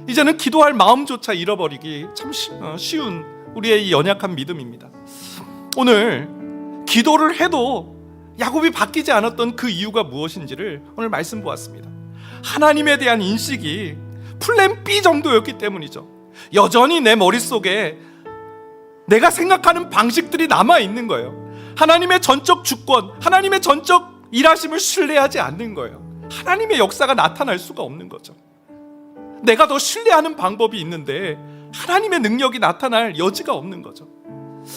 이제는 기도할 마음조차 잃어버리기 참 쉬운 우리의 이 연약한 믿음입니다. 오늘 기도를 해도 야곱이 바뀌지 않았던 그 이유가 무엇인지를 오늘 말씀 보았습니다. 하나님에 대한 인식이 플랜 B 정도였기 때문이죠. 여전히 내 머릿속에 내가 생각하는 방식들이 남아있는 거예요. 하나님의 전적 주권, 하나님의 전적 일하심을 신뢰하지 않는 거예요. 하나님의 역사가 나타날 수가 없는 거죠. 내가 더 신뢰하는 방법이 있는데 하나님의 능력이 나타날 여지가 없는 거죠.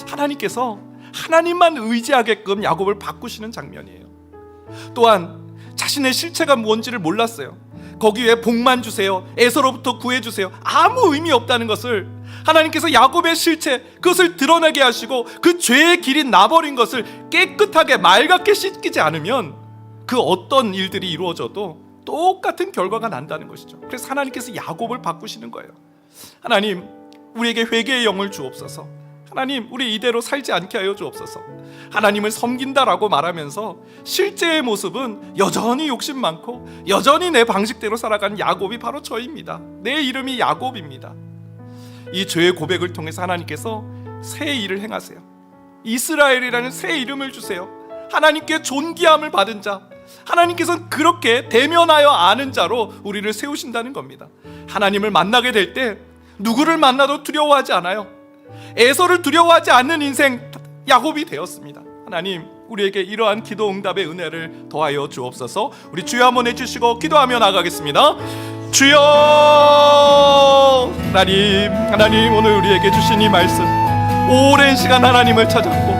하나님께서 하나님만 의지하게끔 야곱을 바꾸시는 장면이에요. 또한 자신의 실체가 뭔지를 몰랐어요. 거기에 복만 주세요, 에서로부터 구해주세요, 아무 의미 없다는 것을 하나님께서 야곱의 실체, 그것을 드러내게 하시고 그 죄의 길이 나버린 것을 깨끗하게 맑게 씻기지 않으면 그 어떤 일들이 이루어져도 똑같은 결과가 난다는 것이죠. 그래서 하나님께서 야곱을 바꾸시는 거예요. 하나님, 우리에게 회개의 영을 주옵소서. 하나님, 우리 이대로 살지 않게 하여 주옵소서. 하나님을 섬긴다라고 말하면서 실제의 모습은 여전히 욕심 많고 여전히 내 방식대로 살아가는 야곱이 바로 저입니다. 내 이름이 야곱입니다. 이 죄의 고백을 통해서 하나님께서 새 일을 행하세요. 이스라엘이라는 새 이름을 주세요. 하나님께 존귀함을 받은 자, 하나님께서는 그렇게 대면하여 아는 자로 우리를 세우신다는 겁니다. 하나님을 만나게 될 때 누구를 만나도 두려워하지 않아요. 에서를 두려워하지 않는 인생 야곱이 되었습니다. 하나님, 우리에게 이러한 기도 응답의 은혜를 더하여 주옵소서. 우리 주여 한번 해주시고 기도하며 나가겠습니다. 주여, 하나님 오늘 우리에게 주신 이 말씀, 오랜 시간 하나님을 찾았고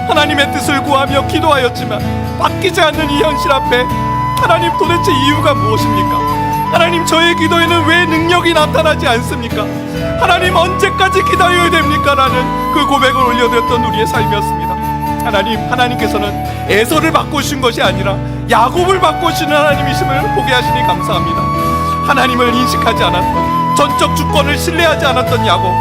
하나님의 뜻을 구하며 기도하였지만 바뀌지 않는 이 현실 앞에 하나님, 도대체 이유가 무엇입니까? 하나님, 저의 기도에는 왜 능력이 나타나지 않습니까? 하나님, 언제까지 기다려야 됩니까? 라는 그 고백을 올려드렸던 우리의 삶이었습니다. 하나님, 하나님께서는 에서를 바꾸신 것이 아니라 야곱을 바꾸시는 하나님이심을 보게 하시니 감사합니다. 하나님을 인식하지 않았던, 전적 주권을 신뢰하지 않았던 야곱,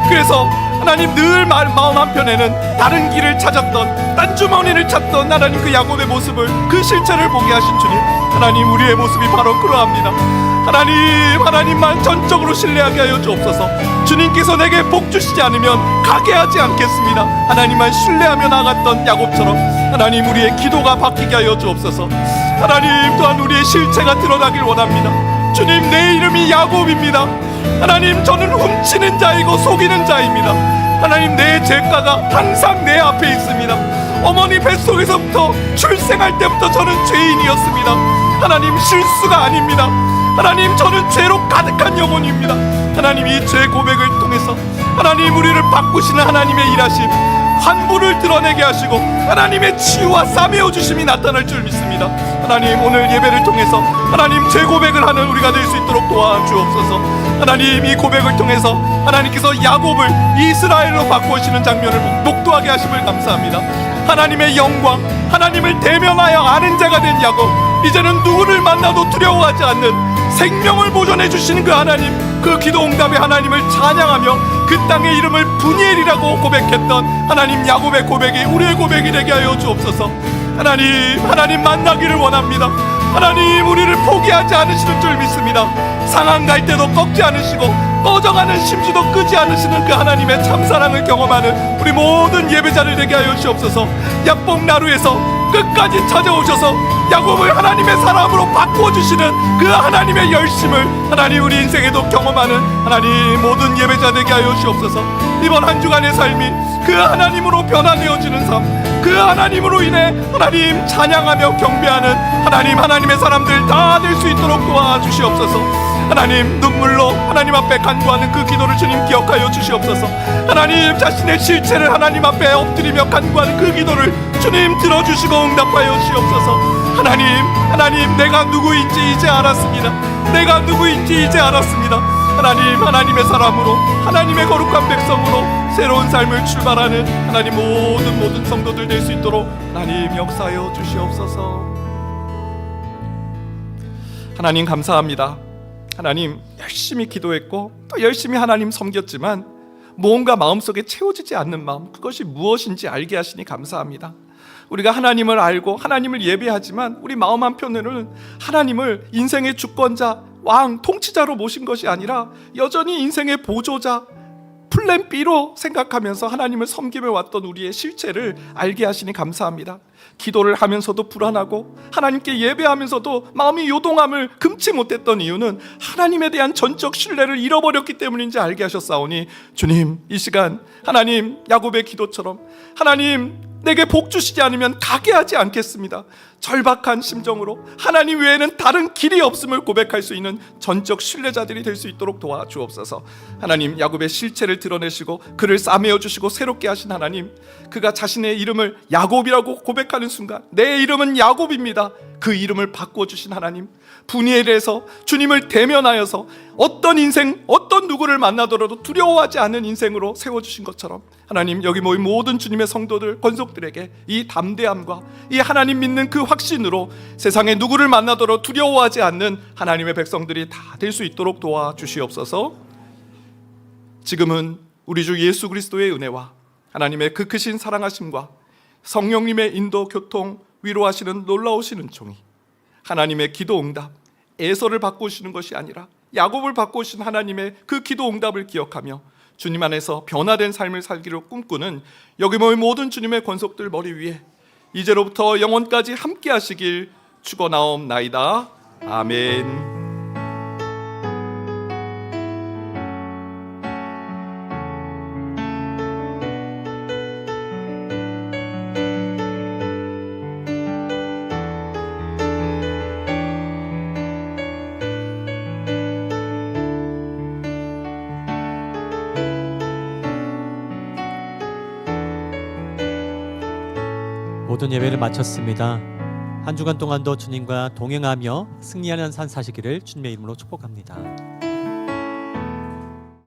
그래서 하나님 늘 마음 한편에는 다른 길을 찾았던, 딴 주머니를 찾던 하나님 그 야곱의 모습을, 그 실체를 보게 하신 주님, 하나님, 우리의 모습이 바로 그러합니다. 하나님만 전적으로 신뢰하게 하여 주옵소서. 주님께서 내게 복 주시지 않으면 가게 하지 않겠습니다. 하나님만 신뢰하며 나갔던 야곱처럼 하나님, 우리의 기도가 바뀌게 하여 주옵소서. 하나님, 또한 우리의 실체가 드러나길 원합니다. 주님, 내 이름이 야곱입니다. 하나님, 저는 훔치는 자이고 속이는 자입니다. 하나님, 내 죄가가 항상 내 앞에 있습니다. 어머니 뱃속에서부터 출생할 때부터 저는 죄인이었습니다. 하나님, 실수가 아닙니다. 하나님, 저는 죄로 가득한 영혼입니다. 하나님, 이 죄 고백을 통해서 하나님, 우리를 바꾸시는 하나님의 일하심, 환부를 드러내게 하시고 하나님의 치유와 싸매어 주심이 나타날 줄 믿습니다. 하나님, 오늘 예배를 통해서 하나님 죄 고백을 하는 우리가 될 수 있도록 도와주옵소서. 하나님, 이 고백을 통해서 하나님께서 야곱을 이스라엘로 바꾸시는 장면을 목도하게 하심을 감사합니다. 하나님의 영광, 하나님을 대면하여 아는 자가 된 야곱, 이제는 누구를 만나도 두려워하지 않는 생명을 보존해 주시는 그 하나님, 그 기도 응답의 하나님을 찬양하며 그 땅의 이름을 분이엘이라고 고백했던 하나님 야곱의 고백이 우리의 고백이 되게 하여 주옵소서. 하나님 만나기를 원합니다. 하나님, 우리를 포기하지 않으시는 줄 믿습니다. 상한 갈 때도 꺾지 않으시고 꺼져가는 심지도 끄지 않으시는 그 하나님의 참사랑을 경험하는 우리 모든 예배자를 되게 하여 주옵소서. 야뽕나루에서 끝까지 찾아오셔서 야곱을 하나님의 사람으로 바꿔주시는 그 하나님의 열심을 하나님, 우리 인생에도 경험하는 하나님 모든 예배자 되게 하여 주옵소서. 이번 한 주간의 삶이 그 하나님으로 변화되어지는 삶, 그 하나님으로 인해 하나님 찬양하며 경배하는 하나님의 사람들 다 될 수 있도록 도와주시옵소서. 하나님, 눈물로 하나님 앞에 간구하는 그 기도를 주님 기억하여 주시옵소서. 하나님, 자신의 실체를 하나님 앞에 엎드리며 간구하는 그 기도를 주님 들어주시고 응답하여 주시옵소서. 하나님, 내가 누구인지 이제 알았습니다. 내가 누구인지 이제 알았습니다. 하나님의 사람으로, 하나님의 거룩한 백성으로 새로운 삶을 출발하는 하나님 모든 성도들 될 수 있도록 하나님 역사하여 주시옵소서. 하나님, 감사합니다. 하나님, 열심히 기도했고 또 열심히 하나님 섬겼지만 무언가 마음속에 채워지지 않는 마음, 그것이 무엇인지 알게 하시니 감사합니다. 우리가 하나님을 알고 하나님을 예배하지만 우리 마음 한편으로는 하나님을 인생의 주권자, 왕, 통치자로 모신 것이 아니라 여전히 인생의 보조자, 플랜 B로 생각하면서 하나님을 섬기며 왔던 우리의 실체를 알게 하시니 감사합니다. 기도를 하면서도 불안하고 하나님께 예배하면서도 마음이 요동함을 금치 못했던 이유는 하나님에 대한 전적 신뢰를 잃어버렸기 때문인지 알게 하셨사오니 주님, 이 시간 하나님 야곱의 기도처럼 하나님, 내게 복 주시지 않으면 가게 하지 않겠습니다. 절박한 심정으로 하나님 외에는 다른 길이 없음을 고백할 수 있는 전적 신뢰자들이 될 수 있도록 도와주옵소서. 하나님, 야곱의 실체를 드러내시고 그를 싸매어 주시고 새롭게 하신 하나님, 그가 자신의 이름을 야곱이라고 고백하는 순간 내 이름은 야곱입니다, 그 이름을 바꿔주신 하나님, 분이엘에서 주님을 대면하여서 어떤 인생, 어떤 누구를 만나더라도 두려워하지 않는 인생으로 세워주신 것처럼 하나님, 여기 모인 모든 주님의 성도들, 권속들에게 이 담대함과 이 하나님 믿는 그 확신으로 세상에 누구를 만나더라도 두려워하지 않는 하나님의 백성들이 다 될 수 있도록 도와주시옵소서. 지금은 우리 주 예수 그리스도의 은혜와 하나님의 그 크신 사랑하심과 성령님의 인도, 교통, 위로하시는 놀라우신 은총이 하나님의 기도 응답, 에서를 바꾸시는 것이 아니라 야곱을 바꾸신 하나님의 그 기도 응답을 기억하며 주님 안에서 변화된 삶을 살기를 꿈꾸는 여기 모인 모든 주님의 권속들 머리 위에 이제로부터 영원까지 함께 하시길 축원하옵나이다. 아멘. 모든 예배를 마쳤습니다. 한 주간 동안도 주님과 동행하며 승리하는 삶 사시기를 주님의 이름으로 축복합니다.